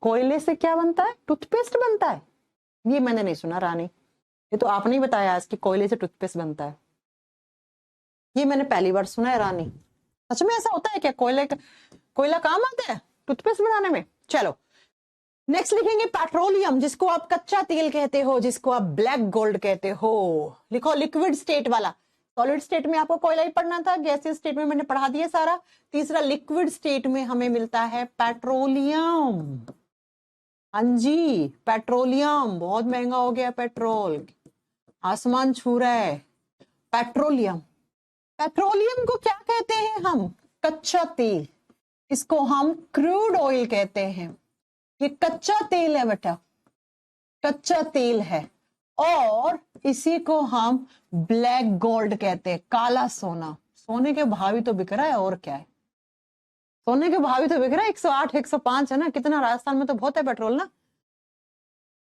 कोयले से क्या बनता है? टूथपेस्ट बनता है। ये मैंने नहीं सुना रानी, ये तो आपने ही बताया आज कि कोयले से टूथपेस्ट बनता है। ये मैंने पहली बार सुना है रानी। सच में ऐसा होता है क्या? कोयला काम आता है टूथपेस्ट बनाने में? चलो नेक्स्ट लिखेंगे पेट्रोलियम, जिसको आप कच्चा तेल कहते हो, जिसको आप ब्लैक गोल्ड कहते हो। लिखो लिक्विड स्टेट वाला। सॉलिड स्टेट में आपको कोयला ही पढ़ना था, गैसियस स्टेट में मैंने पढ़ा दिया सारा। तीसरा लिक्विड स्टेट में हमें मिलता है पेट्रोलियम। हाँ जी, पेट्रोलियम बहुत महंगा हो गया, पेट्रोल आसमान छू रहा है। पेट्रोलियम, पेट्रोलियम को क्या कहते हैं हम? कच्चा तेल। इसको हम क्रूड ऑयल कहते हैं। ये कच्चा तेल है बेटा, कच्चा तेल है। और इसी को हम ब्लैक गोल्ड कहते हैं, काला सोना। सोने के भाव ही तो बिक रहा है, और क्या है, सोने के भाव ही तो बिक रहा है, 108 105 है ना, कितना, राजस्थान में तो बहुत है पेट्रोल ना।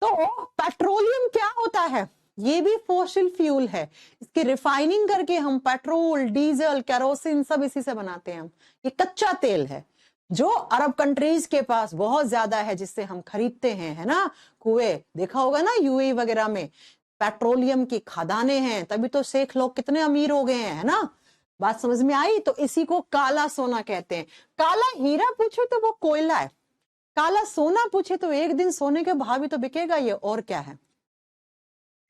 तो पेट्रोलियम क्या होता है? ये भी फॉसिल फ्यूल है। इसकी रिफाइनिंग करके हम पेट्रोल, डीजल, केरोसिन सब इसी से बनाते हैं हम। ये कच्चा तेल है। जो अरब कंट्रीज के पास बहुत ज्यादा है, जिससे हम खरीदते हैं, है ना, कुएं देखा होगा ना, यूएई वगैरह में पेट्रोलियम की खदानें हैं, तभी तो शेख लोग कितने अमीर हो गए हैं, है ना। बात समझ में आई। तो इसी को काला सोना कहते हैं। काला हीरा पूछो तो वो कोयला है, काला सोना पूछे तो एक दिन सोने के भाव भी तो बिकेगा ये, और क्या है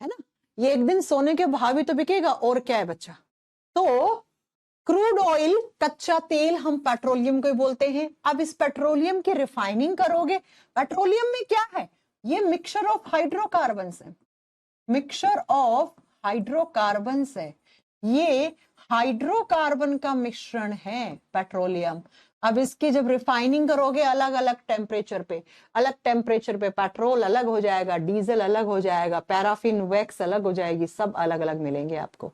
ना, ये एक दिन सोने के भाव भी तो बिकेगा, और क्या है बच्चा। तो क्रूड ऑयल, कच्चा तेल, हम पेट्रोलियम को बोलते हैं। अब इस पेट्रोलियम की रिफाइनिंग करोगे, पेट्रोलियम में क्या है, ये मिक्सचर ऑफ हाइड्रोकार्बन्स है, मिक्सचर ऑफ हाइड्रोकार्बन्स है, ये हाइड्रोकार्बन का मिश्रण है पेट्रोलियम। अब इसकी जब रिफाइनिंग करोगे अलग अलग टेम्परेचर पे, अलग टेम्परेचर पे पेट्रोल अलग हो जाएगा, डीजल अलग हो जाएगा, पैराफिन वैक्स अलग हो जाएगी, सब अलग अलग मिलेंगे आपको।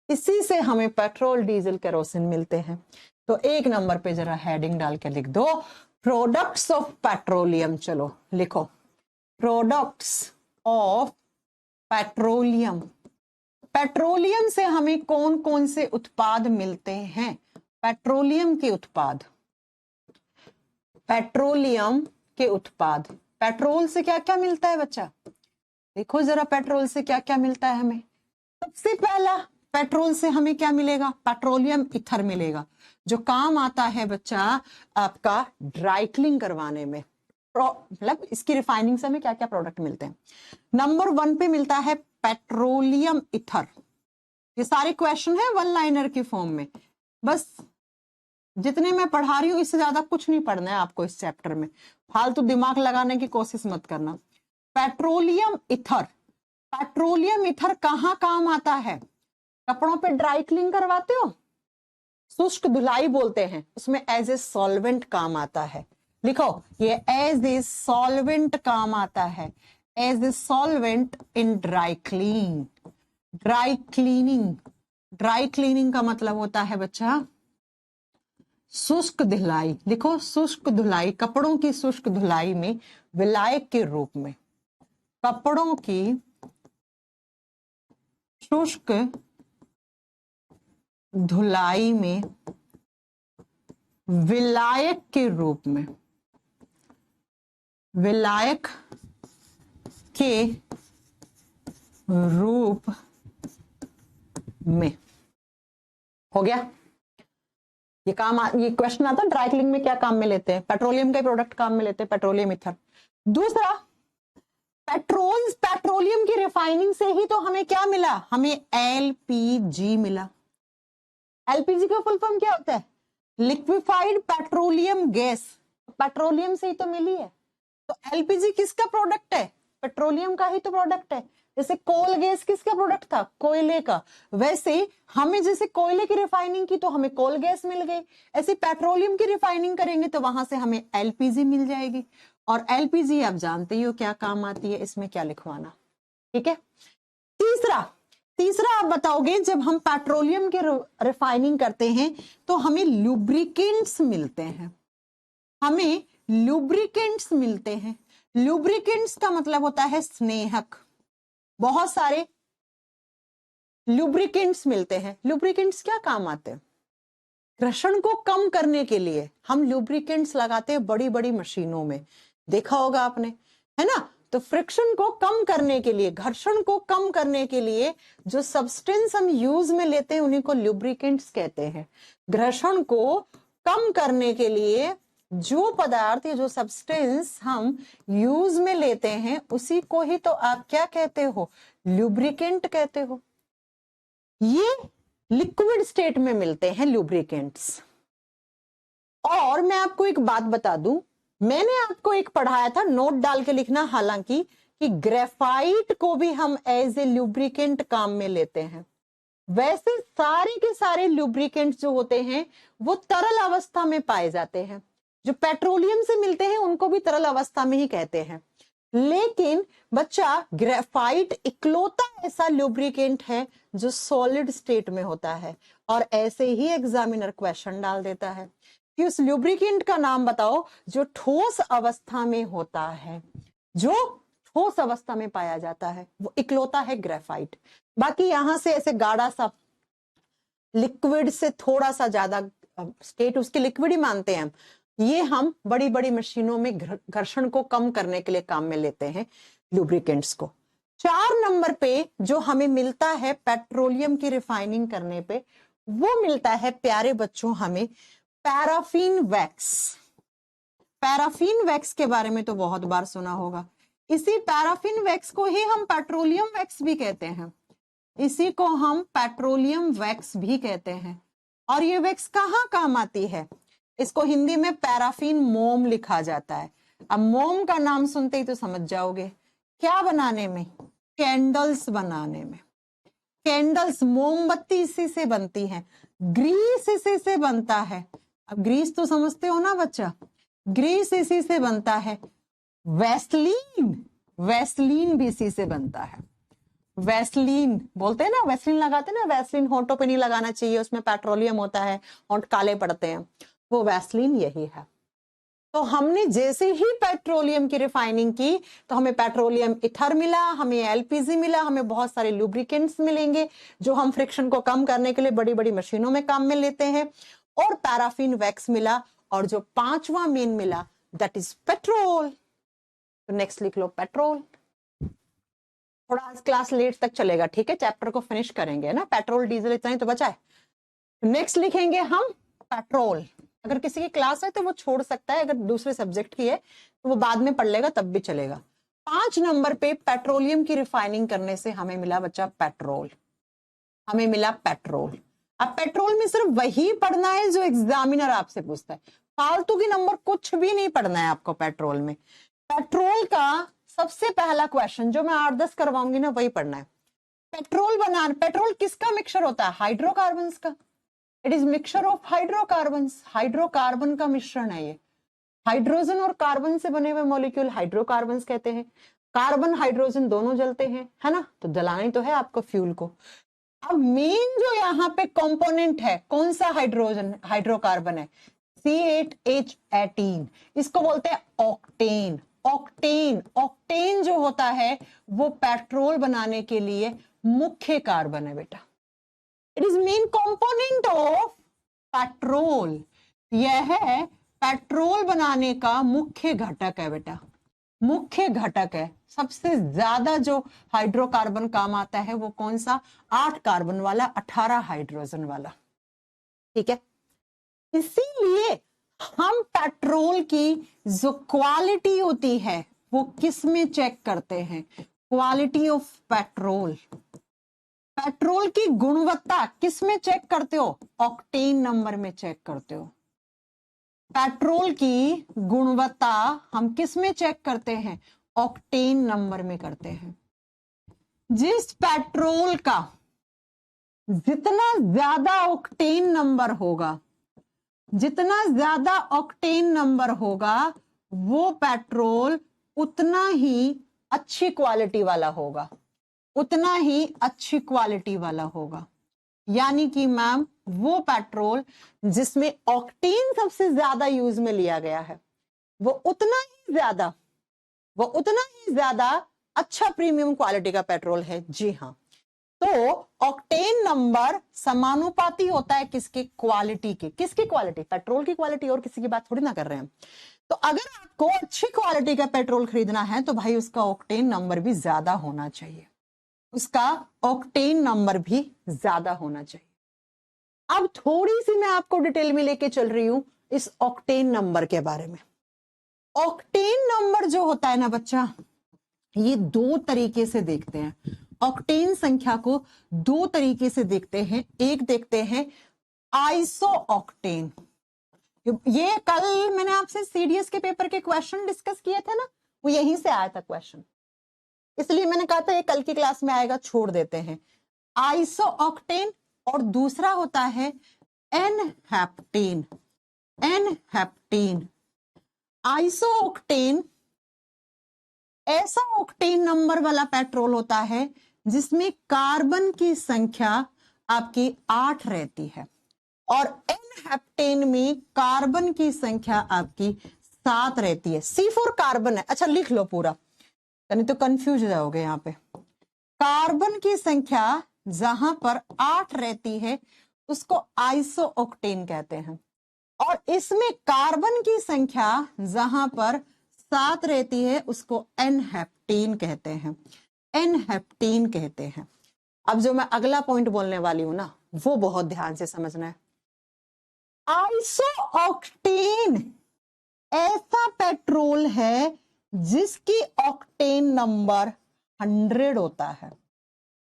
इसी से हमें पेट्रोल, डीजल, केरोसिन मिलते हैं। तो एक नंबर पे जरा हेडिंग डाल के लिख दो, प्रोडक्ट्स ऑफ पेट्रोलियम। चलो लिखो, प्रोडक्ट्स ऑफ पेट्रोलियम। पेट्रोलियम से हमें कौन कौन से उत्पाद मिलते हैं, पेट्रोलियम के उत्पाद, पेट्रोलियम के उत्पाद। पेट्रोल से क्या क्या मिलता है बच्चा, देखो जरा, पेट्रोल से क्या क्या मिलता है हमें। सबसे पहला, पेट्रोल से हमें क्या मिलेगा, पेट्रोलियम ईथर मिलेगा, जो काम आता है बच्चा आपका ड्राई क्लीन करवाने में। मतलब इसकी रिफाइनिंग से हमें क्या क्या प्रोडक्ट मिलते हैं। नंबर 1 पे मिलता है पेट्रोलियम ईथर। ये सारे क्वेश्चन है वन लाइनर की फॉर्म में, बस जितने मैं पढ़ा रही हूं इससे ज्यादा कुछ नहीं पढ़ना है आपको इस चैप्टर में, फालतू दिमाग लगाने की कोशिश मत करना। पेट्रोलियम ईथर, पेट्रोलियम ईथर कहाँ काम आता है, कपड़ों पे ड्राई क्लीन करवाते हो, शुष्क धुलाई बोलते हैं, उसमें एज ए सॉल्वेंट काम आता है। लिखो, ये एज ए सॉल्वेंट काम आता है, as a solvent in dry clean, dry cleaning. Dry cleaning का मतलब होता है बच्चा शुष्क धुलाई। लिखो, शुष्क धुलाई, कपड़ों की शुष्क धुलाई में विलायक के रूप में, कपड़ों की शुष्क धुलाई में विलायक के रूप में, विलायक के रूप में। हो गया, ये काम ये क्वेश्चन आता है ड्राई क्लीनिंग में क्या काम में लेते हैं, पेट्रोलियम के प्रोडक्ट काम में लेते हैं, पेट्रोलियम ईथर। दूसरा, पेट्रोलियम की रिफाइनिंग से ही तो हमें क्या मिला, हमें एलपीजी मिला। एलपीजी का फुल फॉर्म क्या होता है, लिक्विफाइड पेट्रोलियम गैस, पेट्रोलियम से ही तो मिली है। तो एलपीजी किसका प्रोडक्ट है, पेट्रोलियम का ही तो प्रोडक्ट है। जैसे कोल गैस किसका प्रोडक्ट था, कोयले का, वैसे हमें जैसे कोयले की रिफाइनिंग की तो हमें कोल गैस मिल गई, ऐसे पेट्रोलियम की रिफाइनिंग करेंगे तो वहां से हमें एलपीजी मिल जाएगी। और एलपीजी आप जानते ही हो क्या काम आती है, इसमें क्या लिखवाना, ठीक है। तीसरा आप बताओगे, जब हम पेट्रोलियम के रिफाइनिंग करते हैं तो हमें लुब्रिकेंट्स मिलते हैं, हमें लुब्रिकेंट्स मिलते हैं। लुब्रिकेंट्स का मतलब होता है स्नेहक, बहुत सारे लुब्रिकेंट्स मिलते हैं। लुब्रिकेंट्स क्या काम आते हैं, घर्षण को कम करने के लिए हम लुब्रिकेंट्स लगाते हैं बड़ी बड़ी मशीनों में, देखा होगा आपने, है ना। तो फ्रिक्शन को कम करने के लिए, घर्षण को कम करने के लिए जो सब्सटेंस हम यूज में लेते हैं उन्हीं को लुब्रिकेंट्स कहते हैं। घर्षण को कम करने के लिए जो पदार्थ या जो सब्सटेंस हम यूज में लेते हैं उसी को ही तो आप क्या कहते हो, लुब्रिकेंट कहते हो। ये लिक्विड स्टेट में मिलते हैं लुब्रिकेंट्स। और मैं आपको एक बात बता दूं, मैंने आपको एक पढ़ाया था, नोट डाल के लिखना हालांकि, कि ग्रेफाइट को भी हम एज ए लुब्रिकेंट काम में लेते हैं। वैसे सारे के सारे लुब्रिकेंट्स जो होते हैं वो तरल अवस्था में पाए जाते हैं, जो पेट्रोलियम से मिलते हैं उनको भी तरल अवस्था में ही कहते हैं। लेकिन बच्चा ग्रेफाइट इकलौता ऐसा लुब्रिकेंट है जो सॉलिड स्टेट में होता है, और ऐसे ही एग्जामिनर क्वेश्चन डाल देता है कि उस लुब्रिकेंट का नाम बताओ जो ठोस अवस्था में होता है, जो ठोस अवस्था में पाया जाता है, वो इकलौता है ग्रेफाइट। बाकी यहां से ऐसे गाढ़ा सा लिक्विड से थोड़ा सा ज्यादा स्टेट उसके लिक्विड ही मानते हैं हम, ये हम बड़ी बड़ी मशीनों में घर्षण को कम करने के लिए काम में लेते हैं लुब्रिकेंट्स को। 4 नंबर पे जो हमें मिलता है पेट्रोलियम की रिफाइनिंग करने पे, वो मिलता है प्यारे बच्चों हमें पैराफिन वैक्स। पैराफिन वैक्स के बारे में तो बहुत बार सुना होगा। इसी पैराफिन वैक्स को ही हम पेट्रोलियम वैक्स भी कहते हैं, इसी को हम पेट्रोलियम वैक्स भी कहते हैं। और ये वैक्स कहाँ काम आती है? इसको हिंदी में पैराफिन मोम लिखा जाता है। अब मोम का नाम सुनते ही तो समझ जाओगे क्या बनाने में, कैंडल्स बनाने में। कैंडल्स, मोमबत्ती इसी से बनती है, ग्रीस इसी से बनता है। अब ग्रीस तो समझते हो ना बच्चा, ग्रीस इसी से बनता है। वैसलीन, वैसलीन भी इसी से बनता है। वैसलीन बोलते हैं ना, वैसलीन लगाते हैं ना, वैसलीन होंठों पे नहीं लगाना चाहिए, उसमें पेट्रोलियम होता है, होंठ काले पड़ते हैं, वो वैसलीन यही है। तो हमने जैसे ही पेट्रोलियम की रिफाइनिंग की तो हमें पेट्रोलियम इथर मिला, हमें एलपीजी मिला, हमें बहुत सारे लुब्रिकेंट्स मिलेंगे जो हम फ्रिक्शन को कम करने के लिए बड़ी बड़ी मशीनों में काम में लेते हैं, और पैराफिन वैक्स मिला, और जो 5वां मेन मिला दैट इज पेट्रोल। तो नेक्स्ट लिख लो पेट्रोल। थोड़ा आज क्लास लेट तक चलेगा, ठीक है, चैप्टर को फिनिश करेंगे ना, पेट्रोल डीजल इतना ही तो बचा है। नेक्स्ट लिखेंगे हम पेट्रोल। अगर किसी की क्लास है तो वो छोड़ सकता है, अगर दूसरे सब्जेक्ट की है तो वो बाद में पढ़ लेगा तब भी चलेगा। 5 नंबर पे पेट्रोलियम की रिफाइनिंग करने से हमें मिला बच्चा पेट्रोल, हमें मिला पेट्रोल। अब पेट्रोल में सिर्फ वही पढ़ना है जो एग्जामिनर आपसे पूछता है, फालतू की नंबर कुछ भी नहीं पढ़ना है आपको पेट्रोल में। पेट्रोल का सबसे पहला क्वेश्चन जो मैं 8-10 करवाऊंगी ना वही पढ़ना है। पेट्रोल बनाना, पेट्रोल किसका मिक्सचर होता है? हाइड्रोकार्बन्स का। It is mixture of hydrocarbons, hydrocarbon का मिश्रण है ये। हाइड्रोजन और कार्बन से बने हुए मॉलिक्यूल हाइड्रोकार्बन्स कहते हैं। कार्बन हाइड्रोजन दोनों जलते हैं, है ना, तो जलाना ही तो है आपको फ्यूल को। अब मेन जो यहाँ पे कंपोनेंट है कौन सा हाइड्रोजन, हाइड्रोकार्बन है, C8H18, इसको बोलते हैं ऑक्टेन। ऑक्टेन, ऑक्टेन जो होता है वो पेट्रोल बनाने के लिए मुख्य कार्बन है बेटा। It is main component of petrol, यह है पेट्रोल बनाने का मुख्य घटक है बेटा, मुख्य घटक है। सबसे ज्यादा जो हाइड्रोकार्बन काम आता है वो कौन सा? 8 कार्बन वाला, 18 हाइड्रोजन वाला, ठीक है। इसीलिए हम पेट्रोल की जो क्वालिटी होती है वो किस में चेक करते हैं? Quality of petrol. पेट्रोल की गुणवत्ता किस में चेक करते हो? ऑक्टेन नंबर में चेक करते हो। पेट्रोल की गुणवत्ता हम किस में चेक करते हैं? ऑक्टेन नंबर में करते हैं। जिस पेट्रोल का जितना ज्यादा ऑक्टेन नंबर होगा, जितना ज्यादा ऑक्टेन नंबर होगा वो पेट्रोल उतना ही अच्छी क्वालिटी वाला होगा, उतना ही अच्छी क्वालिटी वाला होगा। यानी कि मैम वो पेट्रोल जिसमें ऑक्टेन सबसे ज्यादा यूज में लिया गया है वो उतना ही ज्यादा अच्छा प्रीमियम क्वालिटी का पेट्रोल है। जी हाँ, तो ऑक्टेन नंबर समानुपाती होता है किसके? क्वालिटी के। किसकी क्वालिटी? पेट्रोल की क्वालिटी, और किसी की बात थोड़ी ना कर रहे हैं। तो अगर आपको अच्छी क्वालिटी का पेट्रोल खरीदना है तो भाई उसका ऑक्टेन नंबर भी ज्यादा होना चाहिए, उसका ऑक्टेन नंबर भी ज्यादा होना चाहिए। अब थोड़ी सी मैं आपको डिटेल में लेके चल रही हूं इस ऑक्टेन नंबर के बारे में। ऑक्टेन नंबर जो होता है ना बच्चा, ये 2 तरीके से देखते हैं। ऑक्टेन संख्या को 2 तरीके से देखते हैं। एक देखते हैं आइसो ऑक्टेन। ये कल मैंने आपसे सीडीएस के पेपर के क्वेश्चन डिस्कस किए थे ना, वो यहीं से आया था क्वेश्चन, इसलिए मैंने कहा था ये कल की क्लास में आएगा, छोड़ देते हैं। आइसो ऑक्टेन, और दूसरा होता है n heptane. N heptane, iso octane ऐसा ऑक्टेन नंबर वाला पेट्रोल होता है जिसमें कार्बन की संख्या आपकी 8 रहती है, और एन हेप्टेन में कार्बन की संख्या आपकी 7 रहती है। C4 कार्बन है, अच्छा लिख लो पूरा, नहीं तो कंफ्यूज हो जाओगे। यहाँ पे कार्बन की संख्या जहां पर 8 रहती है उसको आइसो ऑक्टेन कहते हैं। और इसमें कार्बन की संख्या जहां पर 7 रहती है उसको एन हेप्टेन कहते हैं, एन हेप्टेन कहते हैं। अब जो मैं अगला पॉइंट बोलने वाली हूं ना, वो बहुत ध्यान से समझना है। आइसोऑक्टेन ऐसा पेट्रोल है जिसकी ऑक्टेन नंबर 100 होता है,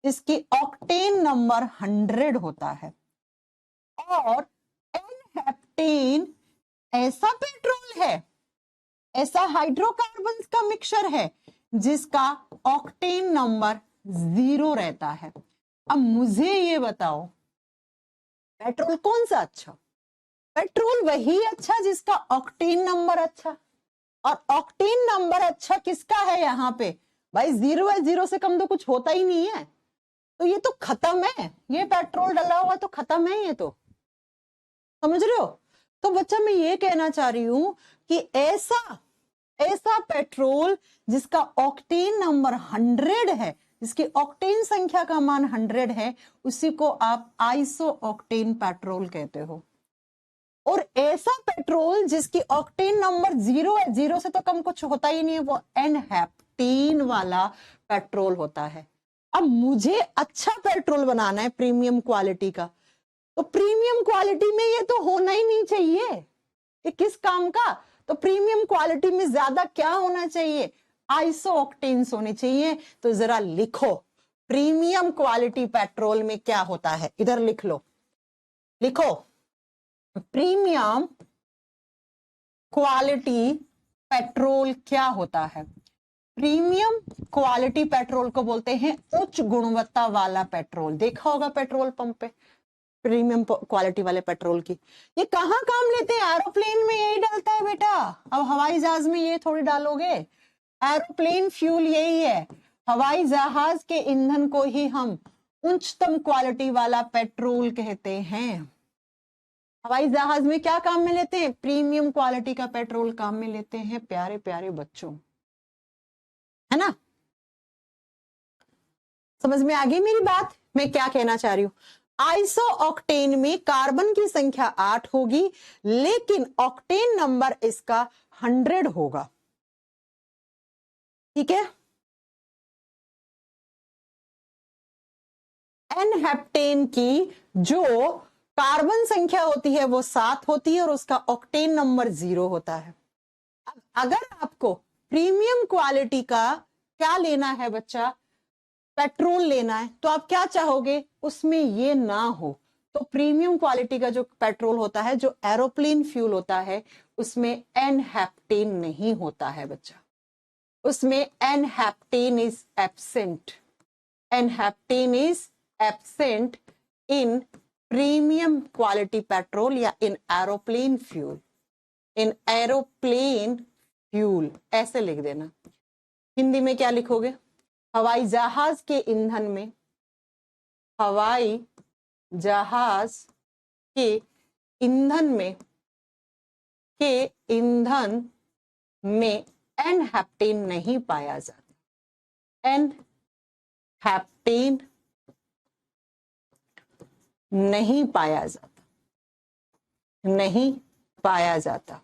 इसकी ऑक्टेन नंबर 100 होता है। और एन हेप्टेन ऐसा पेट्रोल है, ऐसा हाइड्रोकार्बन का मिक्सचर है जिसका ऑक्टेन नंबर 0 रहता है। अब मुझे ये बताओ पेट्रोल कौन सा अच्छा? पेट्रोल वही अच्छा जिसका ऑक्टेन नंबर अच्छा, और ऑक्टेन नंबर अच्छा किसका है यहाँ पे? भाई 0 है, 0 से कम तो कुछ होता ही नहीं है, तो ये तो खत्म है, ये पेट्रोल डला हुआ तो खत्म है, ये तो समझ रहे हो? तो बच्चा मैं ये कहना चाह रही हूं कि ऐसा ऐसा पेट्रोल जिसका ऑक्टेन नंबर 100 है, जिसकी ऑक्टेन संख्या का मान 100 है, उसी को आप आइसो ऑक्टेन पेट्रोल कहते हो। और ऐसा पेट्रोल जिसकी ऑक्टेन नंबर 0 है, 0 से तो कम कुछ होता ही नहीं है, वो एन हेप्टेन वाला पेट्रोल होता है। अब मुझे अच्छा पेट्रोल बनाना है प्रीमियम क्वालिटी का, तो प्रीमियम क्वालिटी में ये तो होना ही नहीं चाहिए, ये किस काम का? तो प्रीमियम क्वालिटी में ज्यादा क्या होना चाहिए? आइसो ऑक्टेन्स होने चाहिए। तो जरा लिखो प्रीमियम क्वालिटी पेट्रोल में क्या होता है, इधर लिख लो, लिखो प्रीमियम क्वालिटी पेट्रोल क्या होता है? प्रीमियम क्वालिटी पेट्रोल को बोलते हैं उच्च गुणवत्ता वाला पेट्रोल। देखा होगा पेट्रोल पंप पे प्रीमियम क्वालिटी वाले पेट्रोल की, ये कहाँ काम लेते हैं? एरोप्लेन में यही डलता है बेटा, अब हवाई जहाज में ये थोड़ी डालोगे, एरोप्लेन फ्यूल यही है, हवाई जहाज के ईंधन को ही हम उच्चतम क्वालिटी वाला पेट्रोल कहते हैं। हवाई जहाज में क्या काम में लेते हैं? प्रीमियम क्वालिटी का पेट्रोल काम में लेते हैं प्यारे प्यारे बच्चों, है ना? समझ में आ गई मेरी बात, मैं क्या कहना चाह रही हूं? आइसो ऑक्टेन में कार्बन की संख्या 8 होगी, लेकिन ऑक्टेन नंबर इसका 100 होगा, ठीक है? एन हेप्टेन की जो कार्बन संख्या होती है वो 7 होती है और उसका ऑक्टेन नंबर 0 होता है। अब अगर आपको प्रीमियम क्वालिटी का क्या लेना है बच्चा, पेट्रोल लेना है, तो आप क्या चाहोगे? उसमें ये ना हो। तो प्रीमियम क्वालिटी का जो पेट्रोल होता है, जो एरोप्लेन फ्यूल होता है, उसमें एन हेप्टेन नहीं होता है बच्चा, उसमें n heptane is absent, n heptane is absent in premium quality petrol या in aeroplane fuel, in aeroplane fuel ऐसे लिख देना। हिंदी में क्या लिखोगे? हवाई जहाज के ईंधन में, हवाई जहाज के ईंधन में, के ईंधन में एन हेप्टेन नहीं पाया जाता, एन हेप्टेन नहीं पाया जाता, नहीं पाया जाता।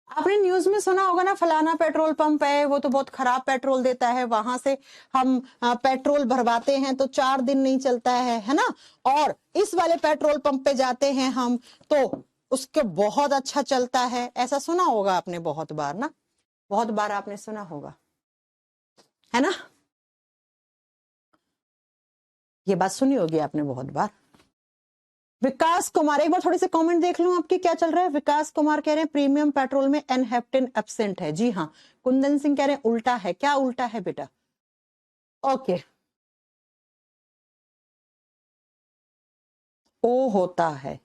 आपने न्यूज में सुना होगा ना, फलाना पेट्रोल पंप है वो तो बहुत खराब पेट्रोल देता है, वहां से हम पेट्रोल भरवाते हैं तो 4 दिन नहीं चलता है ना? और इस वाले पेट्रोल पंप पे जाते हैं हम तो उसके बहुत अच्छा चलता है। ऐसा सुना होगा आपने बहुत बार ना, बहुत बार आपने सुना होगा, है ना? ये बात सुनी होगी आपने बहुत बार। विकास कुमार, एक बार थोड़ी से कमेंट देख लूं आपके क्या चल रहा है। विकास कुमार कह रहे हैं प्रीमियम पेट्रोल में एन हेप्टेन एब्सेंट है। जी हाँ। कुंदन सिंह कह रहे हैं उल्टा है। क्या उल्टा है बेटा? ओके, ओ होता है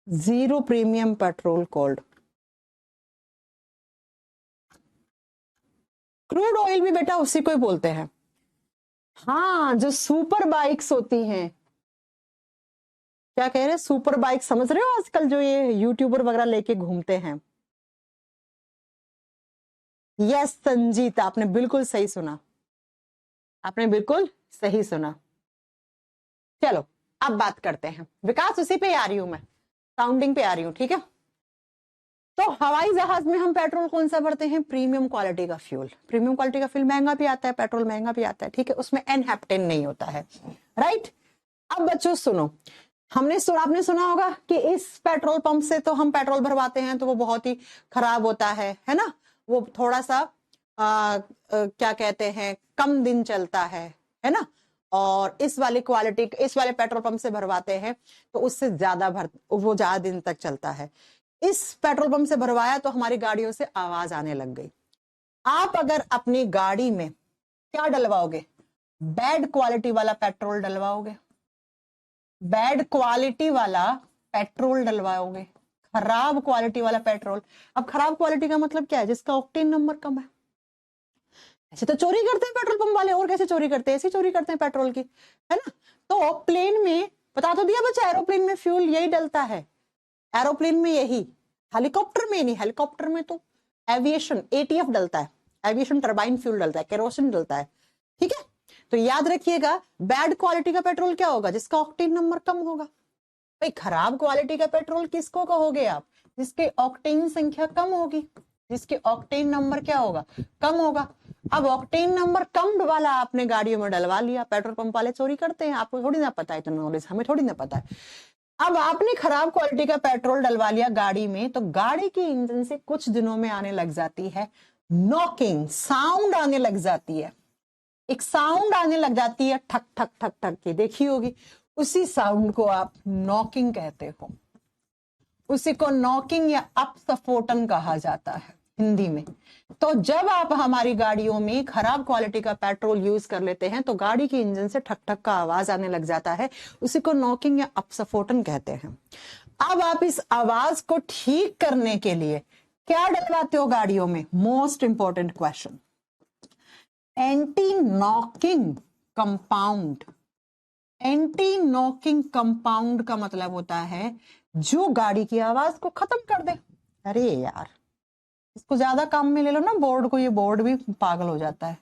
zero premium petrol called crude oil भी बेटा उसी को ही बोलते हैं। हाँ, जो सुपर बाइक्स होती हैं, क्या कह रहे हैं? सुपर बाइक समझ रहे हो? आजकल जो ये यूट्यूबर वगैरह लेके घूमते हैं। यस संजीत, आपने बिल्कुल सही सुना, आपने बिल्कुल सही सुना। चलो अब बात करते हैं, विकास उसी पे आ रही हूं मैं। साउंडिंग पे आ रही हूँ, ठीक है। तो हवाई जहाज में हम पेट्रोल कौन सा भरते हैं? प्रीमियम क्वालिटी का फ्यूल। प्रीमियम क्वालिटी का फ्यूल महंगा भी आता है, पेट्रोल महंगा भी आता है, ठीक है, उसमें एन हेप्टेन नहीं होता है, राइट। अब बच्चों सुनो, आपने सुना होगा कि इस पेट्रोल पंप से तो हम पेट्रोल भरवाते हैं तो वो बहुत ही खराब होता है ना, वो थोड़ा सा क्या कहते हैं, कम दिन चलता है ना। और इस वाले पेट्रोल पंप से भरवाते हैं तो उससे वो ज्यादा दिन तक चलता है। इस पेट्रोल पंप से भरवाया तो हमारी गाड़ियों से आवाज आने लग गई। आप अगर अपनी गाड़ी में क्या डलवाओगे? बैड क्वालिटी वाला पेट्रोल डलवाओगे, बैड क्वालिटी वाला पेट्रोल डलवाओगे, खराब क्वालिटी वाला पेट्रोल। अब खराब क्वालिटी का मतलब क्या है? जिसका ऑक्टेन नंबर कम है। ऐसे तो चोरी करते हैं पेट्रोल पंप वाले, और कैसे चोरी करते हैं? ऐसे चोरी करते हैं पेट्रोल की, है ना। तो प्लेन में बता तो दिया बच्चा, एरोप्लेन में फ्यूल यही डलता है, एरोप्लेन में यही, हेलीकॉप्टर में नहीं। हेलीकॉप्टर में तो एविएशन एटीएफ डलता है, एविएशन टरबाइन फ्यूल डलता है, केरोसिन डलता है, ठीक है। तो याद रखिएगा, बैड क्वालिटी का पेट्रोल क्या होगा? जिसका ऑक्टेन नंबर कम होगा। भाई खराब क्वालिटी का पेट्रोल किसको कहोगे आप? जिसके ऑक्टेन संख्या कम होगी, जिसके ऑक्टेन नंबर क्या होगा? कम होगा। अब ऑक्टेन नंबर कम वाला आपने गाड़ियों में डलवा लिया, पेट्रोल पंप वाले चोरी करते हैं, आपको थोड़ी ना पता है, इतना नॉलेज हमें थोड़ी ना पता है। अब आपने खराब क्वालिटी का पेट्रोल डलवा लिया गाड़ी में, तो गाड़ी के इंजन से कुछ दिनों में आने लग जाती है नॉकिंग, साउंड आने लग जाती है, एक साउंड आने लग जाती है, ठक ठक ठक ठक की, देखी होगी। उसी साउंड को आप नॉकिंग कहते हो, उसी को नॉकिंग या अपसफोटन कहा जाता है हिंदी में। तो जब आप हमारी गाड़ियों में खराब क्वालिटी का पेट्रोल यूज कर लेते हैं तो गाड़ी के इंजन से ठक ठक का आवाज आने लग जाता है, उसी को नॉकिंग या अपसफोटन कहते हैं। अब आप इस आवाज को ठीक करने के लिए क्या डलवाते हो गाड़ियों में? Most important question, anti knocking compound. Anti knocking compound का मतलब होता है जो गाड़ी की आवाज को खत्म कर दे। अरे यार, इसको ज्यादा काम में ले लो ना बोर्ड को, ये बोर्ड भी पागल हो जाता है।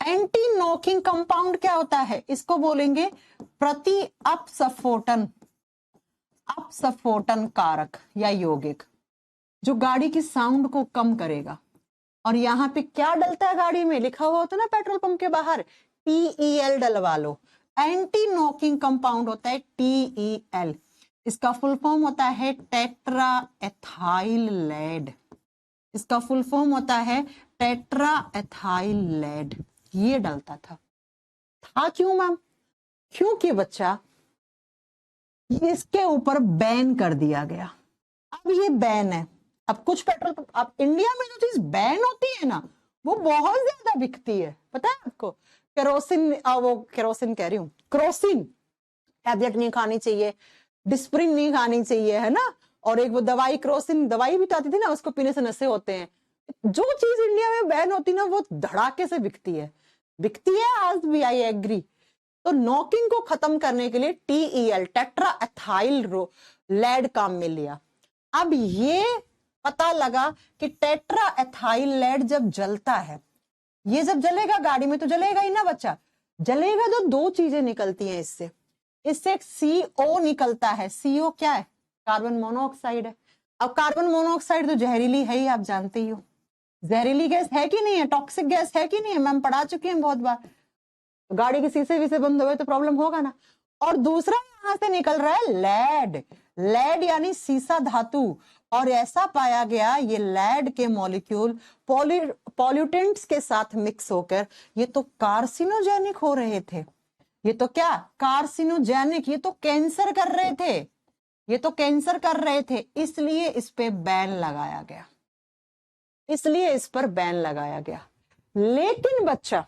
एंटी नॉकिंग कंपाउंड क्या होता है? इसको बोलेंगे प्रति अपसफोटन, अपसफोटन कारक या यौगिक, जो गाड़ी की साउंड को कम करेगा। और यहाँ पे क्या डलता है गाड़ी में? लिखा हुआ होता है ना पेट्रोल पंप के बाहर, TEL डलवा लो। एंटी नॉकिंग कंपाउंड होता है TEL, इसका फुल फॉर्म होता है टेट्रा एथाइल लेड, इसका फुल फॉर्म होता है टेट्रा एथाइल लेड। ये डलता था क्यों मैम? क्योंकि बच्चा इसके ऊपर बैन कर दिया गया। अब ये बैन है। अब कुछ पेट्रोल पंप, अब इंडिया में जो चीज बैन होती है ना, वो बहुत ज्यादा बिकती है, पता है आपको। केरोसिन, वो केरोसिन कह रही हूँ, क्रोसिन टैबलेट नहीं खानी चाहिए, डिस्प्रिन नहीं खानी चाहिए, है ना। और एक वो दवाई, क्रोसिन दवाई भी तो आती थी ना, उसको पीने से नशे होते हैं। जो चीज इंडिया में बैन होती ना, वो धड़ाके से बिकती है, बिकती है आज भी, आई एग्री। तो नॉकिंग को खत्म करने के लिए TEL, टेट्रा एथाइल लेड काम में लिया। अब ये पता लगा कि टेट्रा एथाइल लेड जब जलता है, ये जब जलेगा गाड़ी में तो जलेगा ही ना बच्चा, जलेगा तो दो चीजें निकलती हैं इससे एक CO निकलता है। CO क्या है? कार्बन मोनोऑक्साइड है। अब कार्बन मोनोऑक्साइड तो जहरीली है ही, आप जानते ही हो। जहरीली गैस है कि नहीं है? टॉक्सिक गैस है कि नहीं है? मैम पढ़ा चुकी हैं बहुत बार। गाड़ी के शीशे विसे बंद हुए तो प्रॉब्लम होगा ना। और दूसरा यहां से निकल रहा है लेड, लेड यानी सीसा धातु। और ऐसा पाया गया ये लेड के मॉलिक्यूल पॉल्यूटेंट्स के साथ मिक्स होकर ये तो कार्सिनोजेनिक हो रहे थे। ये तो क्या? कार्सिनोजेनिक, ये तो कैंसर कर रहे थे, ये तो कैंसर कर रहे थे। इसलिए इस पे बैन लगाया गया, इसलिए इस पर बैन लगाया गया। लेकिन बच्चा,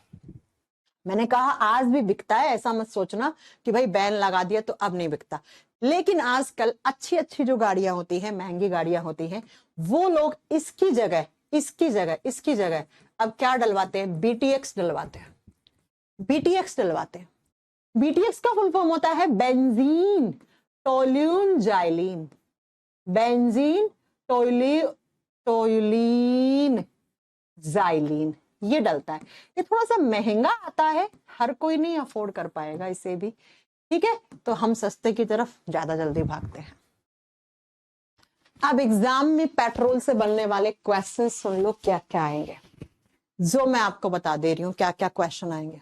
मैंने कहा आज भी बिकता है, ऐसा मत सोचना कि भाई बैन लगा दिया तो अब नहीं बिकता। लेकिन आजकल अच्छी अच्छी जो गाड़ियां होती हैं, महंगी गाड़ियां होती हैं, वो लोग इसकी जगह अब क्या डलवाते हैं? BTX डलवाते हैं, BTX डलवाते हैं। BTX का फुल फॉर्म होता है benzene toluene xylene, benzene toluene xylene, ये डलता है। ये थोड़ा सा महंगा आता है, हर कोई नहीं अफोर्ड कर पाएगा इसे भी, ठीक है। तो हम सस्ते की तरफ ज्यादा जल्दी भागते हैं। अब एग्जाम में पेट्रोल से बनने वाले क्वेश्चन सुन लो क्या क्या आएंगे, जो मैं आपको बता दे रही हूं क्या क्या क्वेश्चन आएंगे।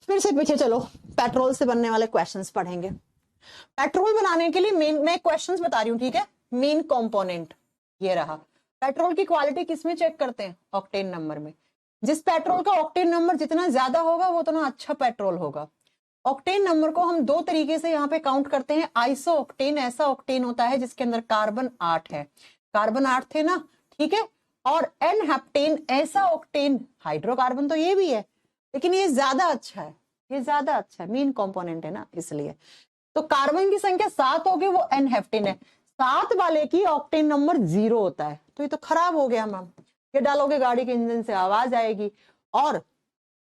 फिर से पीछे चलो, पेट्रोल से बनने वाले क्वेश्चंस पढ़ेंगे। पेट्रोल बनाने के लिए मेन मैं क्वेश्चंस बता रही हूं, ठीक है। मेन कंपोनेंट ये रहा। पेट्रोल की क्वालिटी किसमें चेक करते हैं? ऑक्टेन नंबर में। जिस पेट्रोल का ऑक्टेन नंबर जितना ज्यादा होगा वो उतना अच्छा पेट्रोल होगा। ऑक्टेन नंबर को हम दो तरीके से यहाँ पे काउंट करते हैं। आइसो ऑक्टेन ऐसा ऑक्टेन होता है जिसके अंदर कार्बन 8 है, कार्बन 8 थे ना, ठीक है। और एन हेप्टेन ऐसा ऑक्टेन, हाइड्रोकार्बन तो ये भी है लेकिन ये ज्यादा अच्छा है, ये ज्यादा अच्छा है, मेन कंपोनेंट है ना इसलिए। तो कार्बन की संख्या 7 होगी, वो एन हेप्टेन है। 7 वाले की ऑक्टेन नंबर 0 होता है, तो ये तो खराब हो गया मैम। ये डालोगे गाड़ी के इंजन से आवाज आएगी और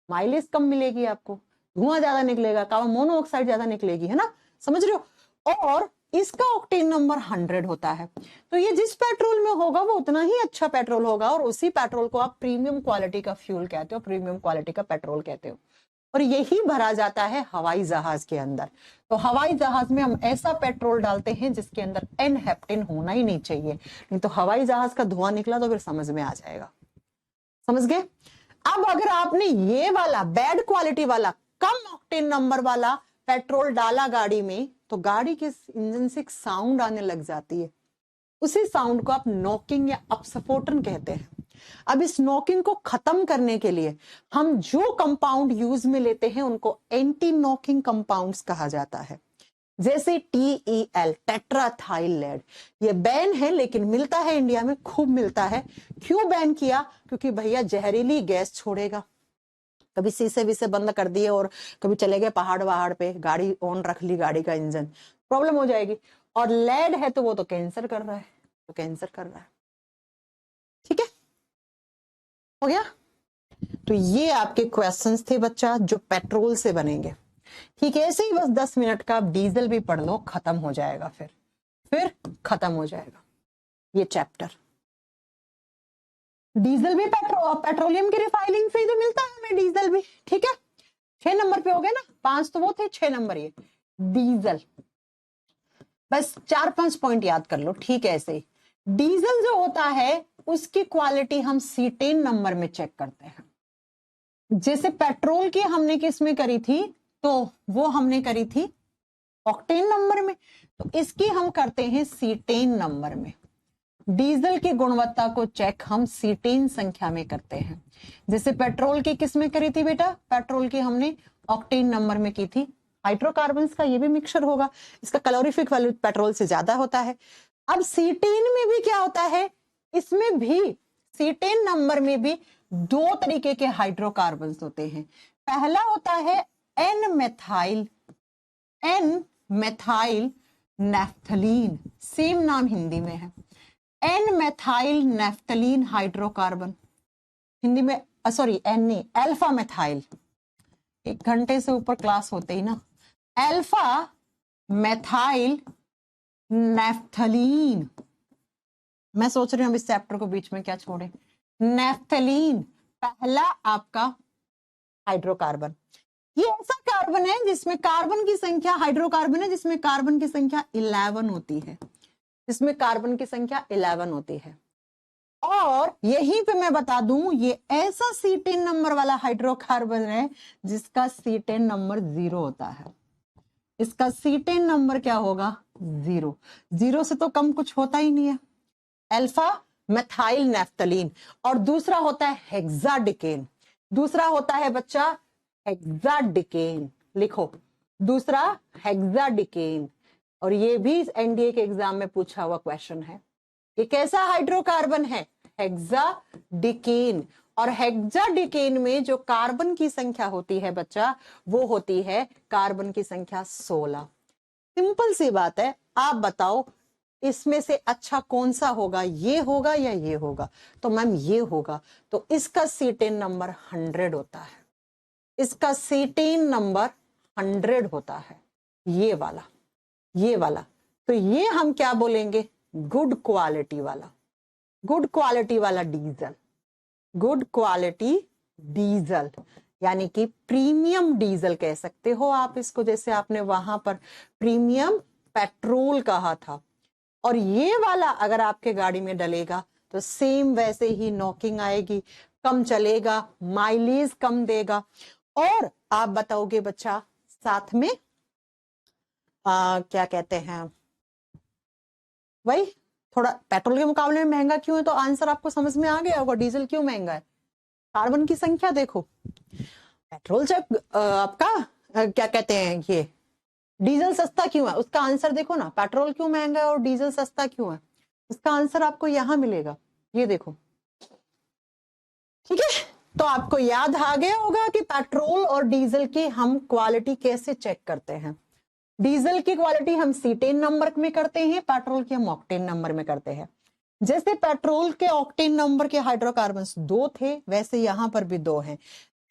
माइलेज कम मिलेगी आपको, धुआं ज्यादा निकलेगा, कार्बन मोनोऑक्साइड ज्यादा निकलेगी, है ना, समझ रहे हो। और इसका ऑक्टेन नंबर 100 होता है। तो ये जिस पेट्रोल में होगा वो उतना ही अच्छा पेट्रोल होगा, और उसी पेट्रोल को आप प्रीमियम क्वालिटी का फ्यूल कहते हो, प्रीमियम क्वालिटी का पेट्रोल कहते हो। और यही भरा जाता है हवाई जहाज के अंदर। तो हवाई जहाज में हम ऐसा पेट्रोल डालते हैं जिसके अंदर एन हेप्टेन होना ही नहीं चाहिए, नहीं तो हवाई जहाज का धुआं निकला तो फिर समझ में आ जाएगा। समझ गए। अब अगर आपने ये वाला बैड क्वालिटी वाला कम ऑक्टेन नंबर वाला पेट्रोल डाला गाड़ी में, तो गाड़ी के इंजन से एक साउंड आने लग जाती है। उसी साउंड को आप नॉकिंग या अपसफोटन कहते हैं। अब इस नॉकिंग को खत्म करने के लिए हम जो कंपाउंड यूज में लेते हैं उनको एंटी नॉकिंग कंपाउंड्स कहा जाता है। जैसे TEL, टेट्राथाइल लेड, ये बैन है लेकिन मिलता है इंडिया में, खूब मिलता है। क्यों बैन किया? क्योंकि भैया जहरीली गैस छोड़ेगा। कभी शीशे विसे बंद कर दिए और कभी चले गए पहाड़ वहाड़ पे, गाड़ी ऑन रख ली, गाड़ी का इंजन, प्रॉब्लम हो जाएगी। और लेड है तो वो तो कैंसर कर रहा है, तो कैंसर कर रहा है, ठीक है, हो गया। तो ये आपके क्वेश्चंस थे बच्चा जो पेट्रोल से बनेंगे। ठीक है, ऐसे ही बस 10 मिनट का आप डीजल भी पढ़ लो, खत्म हो जाएगा, फिर खत्म हो जाएगा ये चैप्टर। डीजल भी पेट्रोलियम की रिफाइनिंग से ही तो मिलता है हमें डीजल भी, ठीक है। 6 नंबर पे हो गए ना, 5 तो वो थे, 6 नंबर ये डीजल। बस 4-5 पॉइंट याद कर लो, ठीक है। ऐसे ही डीजल जो होता है उसकी क्वालिटी हम सीटेन नंबर में चेक करते हैं। जैसे पेट्रोल की हमने किस में करी थी, तो वो हमने करी थी ऑक्टेन नंबर में, तो इसकी हम करते हैं सीटेन नंबर में। डीजल की गुणवत्ता को चेक हम सीटेन संख्या में करते हैं। जैसे पेट्रोल की किस में करी थी बेटा? पेट्रोल की हमने ऑक्टेन नंबर में की थी। हाइड्रोकार्बन्स का ये भी मिक्सचर होगा, इसका कैलोरीफिक वैल्यू पेट्रोल से ज्यादा होता है। अब सीटेन में भी क्या होता है, इसमें भी सीटेन नंबर में भी 2 तरीके के हाइड्रोकार्बन्स होते हैं। पहला होता है एन मेथाइल नेफ्थलीन, सेम नाम हिंदी में है, n methyl naphthalene hydrocarbon, Hindi में सॉरी एन नहीं, अल्फा मेथाइल। 1 घंटे से ऊपर क्लास होते ही ना, अल्फा मेथाइल नेफ्थलीन। मैं सोच रही हूँ इस चैप्टर को बीच में क्या छोड़े। नेफ्थलीन पहला आपका हाइड्रोकार्बन। ये ऐसा कार्बन है जिसमें कार्बन की संख्या, हाइड्रोकार्बन है जिसमें कार्बन की संख्या 11 होती है, जिसमें कार्बन की संख्या 11 होती है। और यहीं पे मैं बता दूं, ये ऐसा सीटेन नंबर वाला हाइड्रोकार्बन है जिसका सीटेन नंबर 0 होता है। इसका सीटेन नंबर क्या होगा? 0। 0 से तो कम कुछ होता ही नहीं है, अल्फा मेथाइल नेफ्थलीन। और दूसरा होता है हेक्साडिकेन, दूसरा होता है बच्चा हेक्साडिकेन, लिखो दूसरा हेक्साडिकेन। और ये भी एनडीए के एग्जाम में पूछा हुआ क्वेश्चन है। ये कैसा हाइड्रोकार्बन है? हेक्साडिकेन। और हेक्साडिकेन में जो कार्बन की संख्या होती है बच्चा, वो होती है कार्बन की संख्या 16। सिंपल सी बात है, आप बताओ इसमें से अच्छा कौन सा होगा, ये होगा या ये होगा? तो मैम ये होगा। तो इसका सीटेन नंबर 100 होता है, इसका सीटेन नंबर 100 होता है, ये वाला, ये वाला। तो ये हम क्या बोलेंगे? गुड क्वालिटी वाला, गुड क्वालिटी वाला डीजल, गुड क्वालिटी डीजल, यानी कि प्रीमियम डीजल कह सकते हो आप इसको। जैसे आपने वहां पर प्रीमियम पेट्रोल कहा था, और ये वाला अगर आपके गाड़ी में डलेगा तो सेम वैसे ही नॉकिंग आएगी, कम चलेगा, माइलेज कम देगा। और आप बताओगे बच्चा साथ में क्या कहते हैं, भाई थोड़ा पेट्रोल के मुकाबले में महंगा क्यों है, तो आंसर आपको समझ में आ गया होगा, डीजल क्यों महंगा है। कार्बन की संख्या देखो, पेट्रोल जब आपका क्या कहते हैं ये डीजल सस्ता क्यों है, उसका आंसर देखो ना, पेट्रोल क्यों महंगा है और डीजल सस्ता क्यों है, उसका आंसर आपको यहां मिलेगा, ये देखो। ठीक है, तो आपको याद आ गया होगा कि पेट्रोल और डीजल की हम क्वालिटी कैसे चेक करते हैं। डीजल की क्वालिटी हम सीटेन नंबर में करते हैं, पेट्रोल की हम ऑक्टेन नंबर में करते हैं। जैसे पेट्रोल के ऑक्टेन नंबर के हाइड्रोकार्बन्स 2 थे, वैसे यहां पर भी 2 हैं।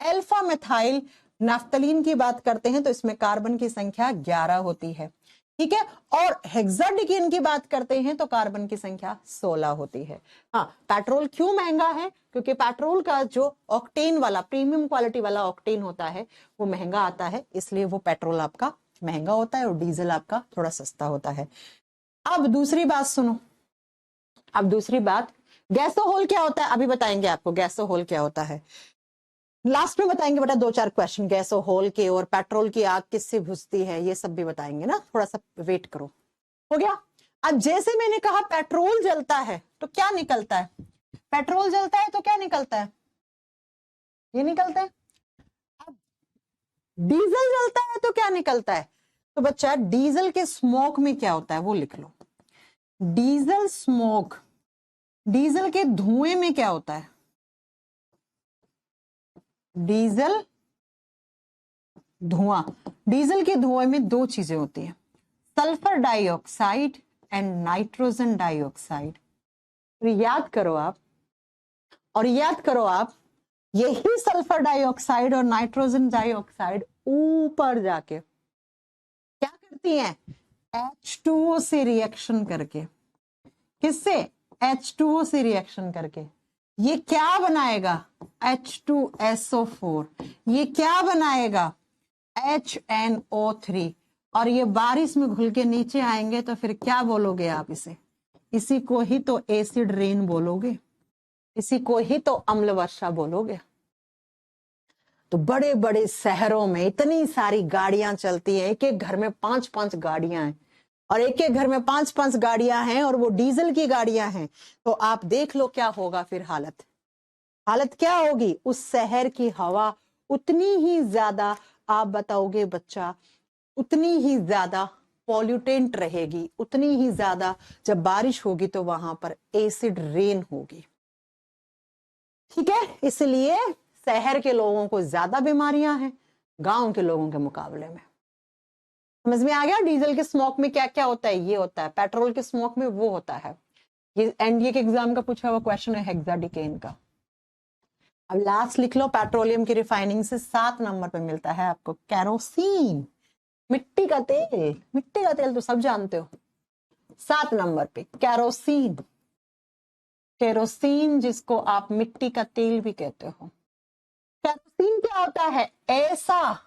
अल्फा मिथाइल नाफ्थलीन की बात करते हैं तो इसमें कार्बन की संख्या 11 होती है। ठीक है, और हेक्साडिकेन की बात करते हैं तो कार्बन की संख्या 16 होती है। हाँ, पेट्रोल क्यों महंगा है, क्योंकि पेट्रोल का जो ऑक्टेन वाला प्रीमियम क्वालिटी वाला ऑक्टेन होता है वो महंगा आता है, इसलिए वो पेट्रोल आपका महंगा होता है और डीजल आपका थोड़ा सस्ता होता है। अब दूसरी बात सुनो, अब दूसरी बात, गैसोहोल क्या होता है अभी बताएंगे आपको, गैसोहोल क्या होता है लास्ट में बताएंगे बेटा, 2-4 क्वेश्चन गैसोहोल के, और पेट्रोल की आग किससे बुझती है ये सब भी बताएंगे ना, थोड़ा सा वेट करो। हो गया। अब जैसे मैंने कहा पेट्रोल जलता है तो क्या निकलता है, पेट्रोल जलता है तो क्या निकलता है, ये निकलता है। अब डीजल जलता है तो क्या निकलता है, तो बच्चा डीजल के स्मोक में क्या होता है वो लिख लो। डीजल स्मोक, डीजल के धुएं में क्या होता है, डीजल धुआं, डीजल के धुएं में 2 चीजें होती हैं, sulphur dioxide and nitrogen dioxide. याद करो आप, और याद करो आप, यही सल्फर डाइऑक्साइड और नाइट्रोजन डाइऑक्साइड ऊपर जाके क्या करती हैं, H2O से रिएक्शन करके, किससे, H2O से रिएक्शन करके ये क्या बनाएगा, H2SO4, ये क्या बनाएगा, HNO3, और ये बारिश में घुल के नीचे आएंगे तो फिर क्या बोलोगे आप इसे, इसी को ही तो एसिड रेन बोलोगे, इसी को ही तो अम्ल वर्षा बोलोगे। तो बड़े बड़े शहरों में इतनी सारी गाड़ियां चलती हैं, एक एक घर में 5-5 गाड़ियां हैं, और एक एक घर में 5-5 गाड़ियां हैं और वो डीजल की गाड़ियां हैं, तो आप देख लो क्या होगा फिर हालत, हालत क्या होगी, उस शहर की हवा उतनी ही ज्यादा, आप बताओगे बच्चा, उतनी ही ज्यादा पॉल्यूटेंट रहेगी, उतनी ही ज्यादा जब बारिश होगी तो वहां पर एसिड रेन होगी। ठीक है, इसलिए शहर के लोगों को ज्यादा बीमारियां हैं गांव के लोगों के मुकाबले में। समझ में आ गया, डीजल के स्मोक में क्या क्या होता है, ये होता है, पेट्रोल के स्मोक में वो होता है। ये एनडीए के एग्जाम का पूछा हुआ क्वेश्चन है हेक्साडिकेन का। अब लास्ट लिख लो, पेट्रोलियम की रिफाइनिंग से 7 नंबर पे मिलता है आपको कैरोसिन, मिट्टी का तेल, मिट्टी का तेल तो सब जानते हो। 7 नंबर पे कैरोसिन, केरोसिन जिसको आप मिट्टी का तेल भी कहते हो। कैरोसिन क्या होता है, ऐसा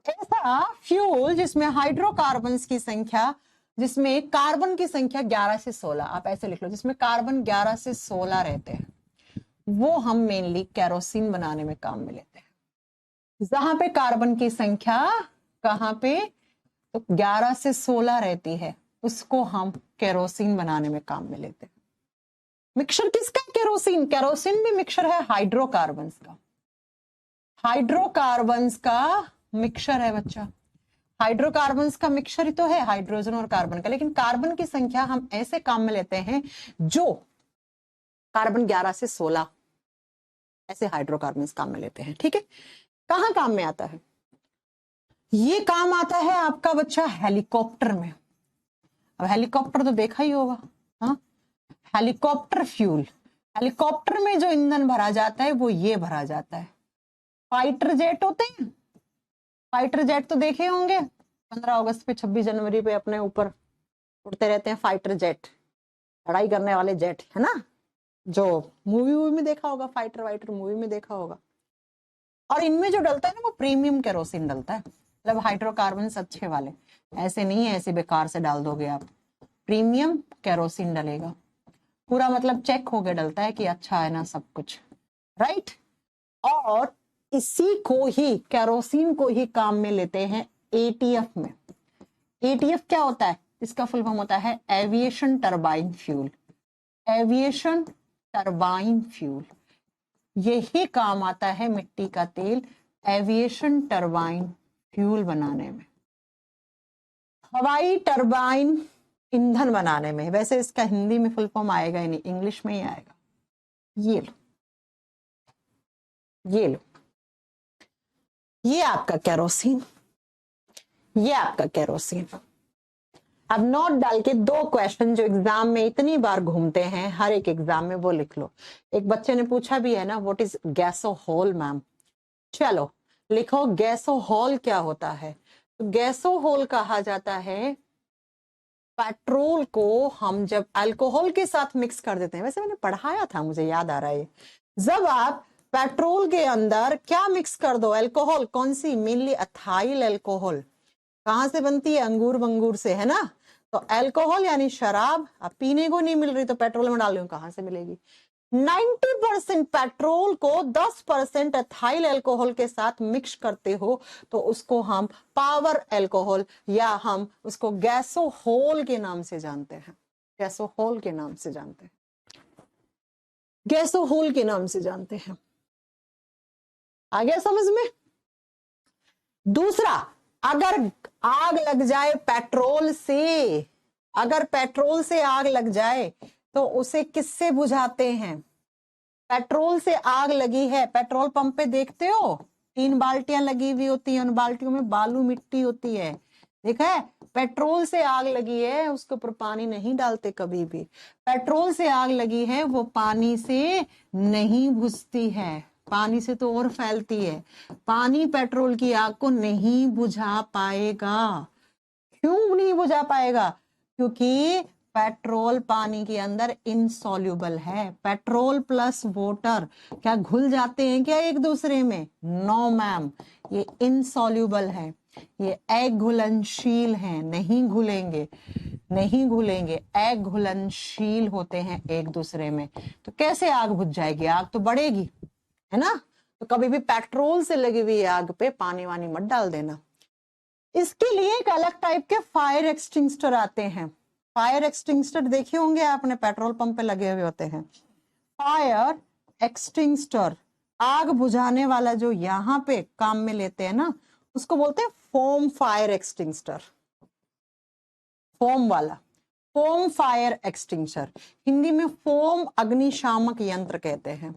ऐसा फ्यूल जिसमें हाइड्रोकार्बन्स की संख्या, जिसमें कार्बन की संख्या 11 से 16, आप ऐसे लिख लो, जिसमें कार्बन 11 से 16 रहते हैं, वो हम मेनली कैरोसिन बनाने में काम में लेते हैं। जहां पे कार्बन की संख्या कहां पे, तो 11 से 16 रहती है, उसको हम केरोसिन बनाने में काम में लेते हैं। मिक्सचर किसका, केरोसिन, केरोसिन में मिक्सचर है हाइड्रोकार्बन्स का, हाइड्रोकार्बन्स का मिक्सचर है बच्चा, हाइड्रोकार्बन्स का मिक्सचर ही तो है हाइड्रोजन और कार्बन का, लेकिन कार्बन की संख्या हम ऐसे काम में लेते हैं जो कार्बन 11 से 16 ऐसे हाइड्रोकार्बन्स काम में लेते हैं। ठीक है, कहां काम में आता है, ये काम आता है आपका बच्चा हेलीकॉप्टर में। अब हेलीकॉप्टर तो देखा ही होगा, हाँ, हेलीकॉप्टर फ्यूल, हेलीकॉप्टर में जो ईंधन भरा जाता है वो ये भरा जाता है। फाइटर जेट होते हैं, फाइटर जेट तो देखे होंगे, 15 अगस्त पे 26 जनवरी पे अपने ऊपर उड़ते रहते हैं फाइटर जेट, लड़ाई करने वाले जेट, है ना, जो मूवी में देखा होगा, फाइटर वाइटर मूवी में देखा होगा। और इनमें जो डलता है ना वो प्रीमियम केरोसिन डलता है, मतलब हाइड्रोकार्बन अच्छे वाले, ऐसे नहीं है ऐसे बेकार से डाल दोगे आप। प्रीमियम केरोसिन डलेगा, पूरा मतलब चेक हो गया डलता है कि अच्छा है ना सब कुछ, राइट। और इसी को ही केरोसिन को ही काम में लेते हैं एटीएफ में। एटीएफ क्या होता है? इसका फुल फॉर्म होता है aviation turbine fuel. Aviation turbine fuel, यही काम आता है मिट्टी का तेल एविएशन टरबाइन फ्यूल बनाने में, हवाई टरबाइन ईंधन बनाने में। वैसे इसका हिंदी में फुल फॉर्म आएगा ही नहीं, इंग्लिश में ही आएगा। ये लो, ये लो, ये आपका केरोसिन, ये आपका केरोसिन। अब नोट डाल के 2 क्वेश्चन जो एग्जाम में इतनी बार घूमते हैं, हर एक एग्जाम में वो लिख लो। एक बच्चे ने पूछा भी है ना, व्हाट इज गैसोहोल मैम? चलो लिखो गैसोहोल क्या होता है। तो गैसोहोल कहा जाता है पेट्रोल को हम जब अल्कोहल के साथ मिक्स कर देते हैं। वैसे मैंने पढ़ाया था, मुझे याद आ रहा है। जब आप पेट्रोल के अंदर क्या मिक्स कर दो? अल्कोहल। कौन सी? Mainly अथाइल alcohol. कहां से बनती है? अंगूर वंगूर से, है ना। तो अल्कोहल यानी शराब अब पीने को नहीं मिल रही तो पेट्रोल में डाल रही हूं, कहां से मिलेगी? 90% पेट्रोल को 10% एथाइल अल्कोहल के साथ मिक्स करते हो तो उसको हम पावर अल्कोहल या हम उसको गैसोहोल के नाम से जानते हैं। गैसोहोल के नाम से जानते हैं, गैसोहोल के नाम से जानते हैं। आ गया समझ में? दूसरा, अगर आग लग जाए पेट्रोल से, अगर पेट्रोल से आग लग जाए तो उसे किससे बुझाते हैं? पेट्रोल से आग लगी है, पेट्रोल पंप पे देखते हो 3 बाल्टियां लगी हुई होती हैं, उन बाल्टियों में बालू मिट्टी होती है, देखा है? पेट्रोल से आग लगी है, उसके ऊपर पानी नहीं डालते कभी भी। पेट्रोल से आग लगी है, वो पानी से नहीं बुझती है, पानी से तो और फैलती है। पानी पेट्रोल की आग को नहीं बुझा पाएगा। क्यों नहीं बुझा पाएगा? क्योंकि पेट्रोल पानी के अंदर इनसॉल्युबल है। पेट्रोल प्लस वाटर क्या घुल जाते हैं क्या एक दूसरे में? नो मैम, ये इनसॉल्युबल है, ये अघुलनशील हैं, नहीं घुलेंगे, नहीं घुलेंगे, अघुलनशील होते हैं एक दूसरे में। तो कैसे आग बुझ जाएगी? आग तो बढ़ेगी, है ना। तो कभी भी पेट्रोल से लगी हुई आग पे पानी वानी मत डाल देना। इसके लिए एक अलग टाइप के फायर एक्सटिंग्विशर आते हैं। फायर एक्सटिंग्विशर देखे होंगे आपने, पेट्रोल पंप पे लगे हुए होते हैं। फायर एक्सटिंग्विशर, आग बुझाने वाला जो यहाँ पे काम में लेते हैं ना, उसको बोलते हैं फोम फायर एक्सटिंग्विशर। फोम वाला, फोम फायर एक्सटिंग्विशर, हिंदी में फोम अग्निशामक यंत्र कहते हैं।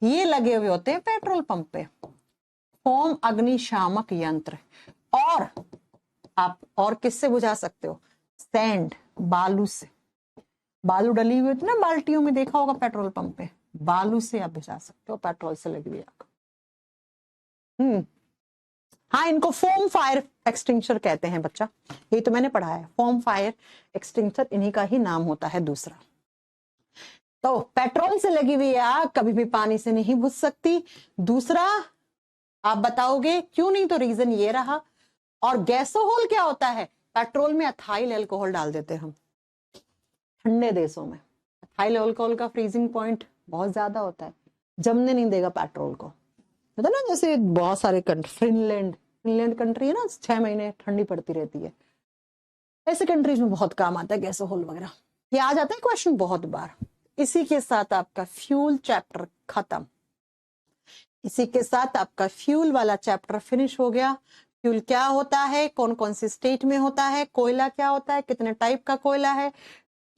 ये लगे हुए होते हैं पेट्रोल पंप पे, फोम अग्निशामक यंत्र। और आप और किससे बुझा सकते हो? सैंड, बालू से। बालू डली हुई होती ना बाल्टियों में, देखा होगा पेट्रोल पंप पे, बालू से आप बुझा सकते हो पेट्रोल से लगी हुई आग। हाँ, इनको फोम फायर एक्सटिंग्विशर कहते हैं बच्चा, ये तो मैंने पढ़ा है। फोम फायर एक्सटिंग्विशर इन्हीं का ही नाम होता है दूसरा। तो पेट्रोल से लगी हुई आग कभी भी पानी से नहीं बुझ सकती। दूसरा आप बताओगे क्यों नहीं? तो रीजन ये रहा। और गैसोहोल क्या होता है? पेट्रोल में अथाइल अल्कोहल डाल देते हैं हम ठंडे देशों में। अथाइल अल्कोहल का फ्रीजिंग पॉइंट बहुत ज्यादा होता है, जमने नहीं देगा पेट्रोल को, पता ना। जैसे बहुत सारे कंट्री, फिनलैंड कंट्री है ना, 6 महीने ठंडी पड़ती रहती है, ऐसे कंट्रीज में बहुत काम आता है गैसोहोल वगैरह। ये आ जाता है क्वेश्चन बहुत बार। इसी के साथ आपका फ्यूल चैप्टर खत्म, इसी के साथ आपका फ्यूल वाला चैप्टर फिनिश हो गया। फ्यूल क्या होता है, कौन कौन सी स्टेट में होता है, कोयला क्या होता है, कितने टाइप का कोयला है,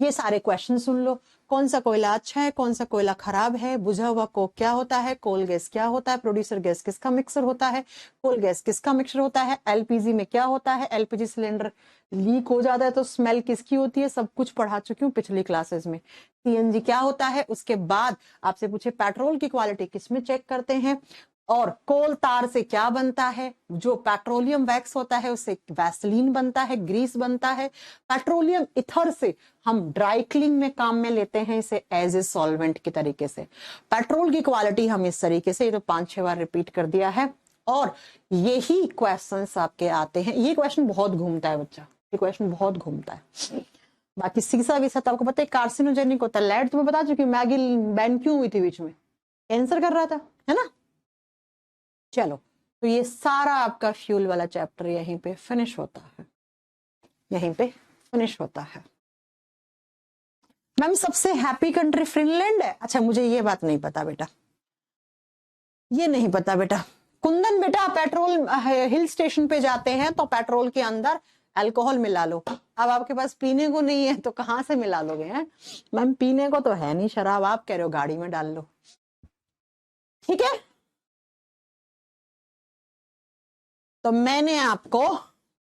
ये सारे क्वेश्चन सुन लो। कौन सा कोयला अच्छा है, कौन सा कोयला खराब है, बुझा हुआ कोक क्या होता है, कोल गैस क्या होता है, प्रोड्यूसर गैस किसका मिक्सर होता है, कोल गैस किसका मिक्सर होता है, एलपीजी में क्या होता है, एलपीजी सिलेंडर लीक हो जाता है तो स्मेल किसकी होती है, सब कुछ पढ़ा चुकी हूँ पिछली क्लासेस में। सीएनजी क्या होता है, उसके बाद आपसे पूछे पेट्रोल की क्वालिटी किसमें चेक करते हैं, और कोल तार से क्या बनता है, जो पेट्रोलियम वैक्स होता है उससे वैसलीन बनता है, ग्रीस बनता है। पेट्रोलियम इथर से हम ड्राई क्लीन में काम में लेते हैं इसे एज ए सॉल्वेंट के तरीके से। पेट्रोल की क्वालिटी हम इस तरीके से, ये तो 5-6 बार रिपीट कर दिया है। और यही क्वेश्चंस आपके आते हैं। ये क्वेश्चन बहुत घूमता है बच्चा, ये क्वेश्चन बहुत घूमता है। बाकी सीसा वीसा तो आपको पता है कार्सिनोजेनिक होता है। लेड तो मैं बता चुकी हूँ, मैगी बैन क्यों हुई थी बीच में, कैंसर कर रहा था, है ना। चलो, तो ये सारा आपका फ्यूल वाला चैप्टर यहीं पे फिनिश होता है, यहीं पे फिनिश होता है। मैम सबसे हैप्पी कंट्री फिनलैंड है। अच्छा, मुझे ये बात नहीं पता बेटा, ये नहीं पता बेटा। कुंदन बेटा, पेट्रोल हिल स्टेशन पे जाते हैं तो पेट्रोल के अंदर अल्कोहल मिला लो। अब आपके पास पीने को नहीं है तो कहां से मिला लोगे हैं। मैम पीने को तो है नहीं शराब, आप कह रहे हो गाड़ी में डाल लो, ठीक है। तो मैंने आपको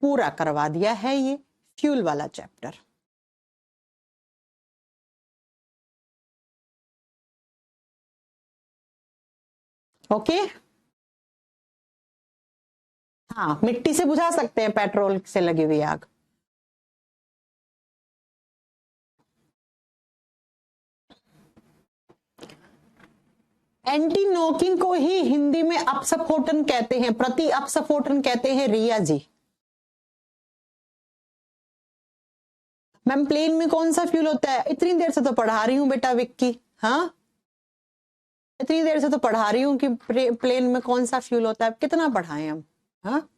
पूरा करवा दिया है ये फ्यूल वाला चैप्टर। ओके, हाँ, मिट्टी से बुझा सकते हैं पेट्रोल से लगी हुई आग। एंटी नॉकिंग को ही हिंदी में अपसफोटन कहते हैं, प्रति अपसफोटन कहते हैं रिया जी। मैम प्लेन में कौन सा फ्यूल होता है, इतनी देर से तो पढ़ा रही हूँ बेटा विक्की, हाँ इतनी देर से तो पढ़ा रही हूँ कि प्लेन में कौन सा फ्यूल होता है, कितना पढ़ाएं हम, हाँ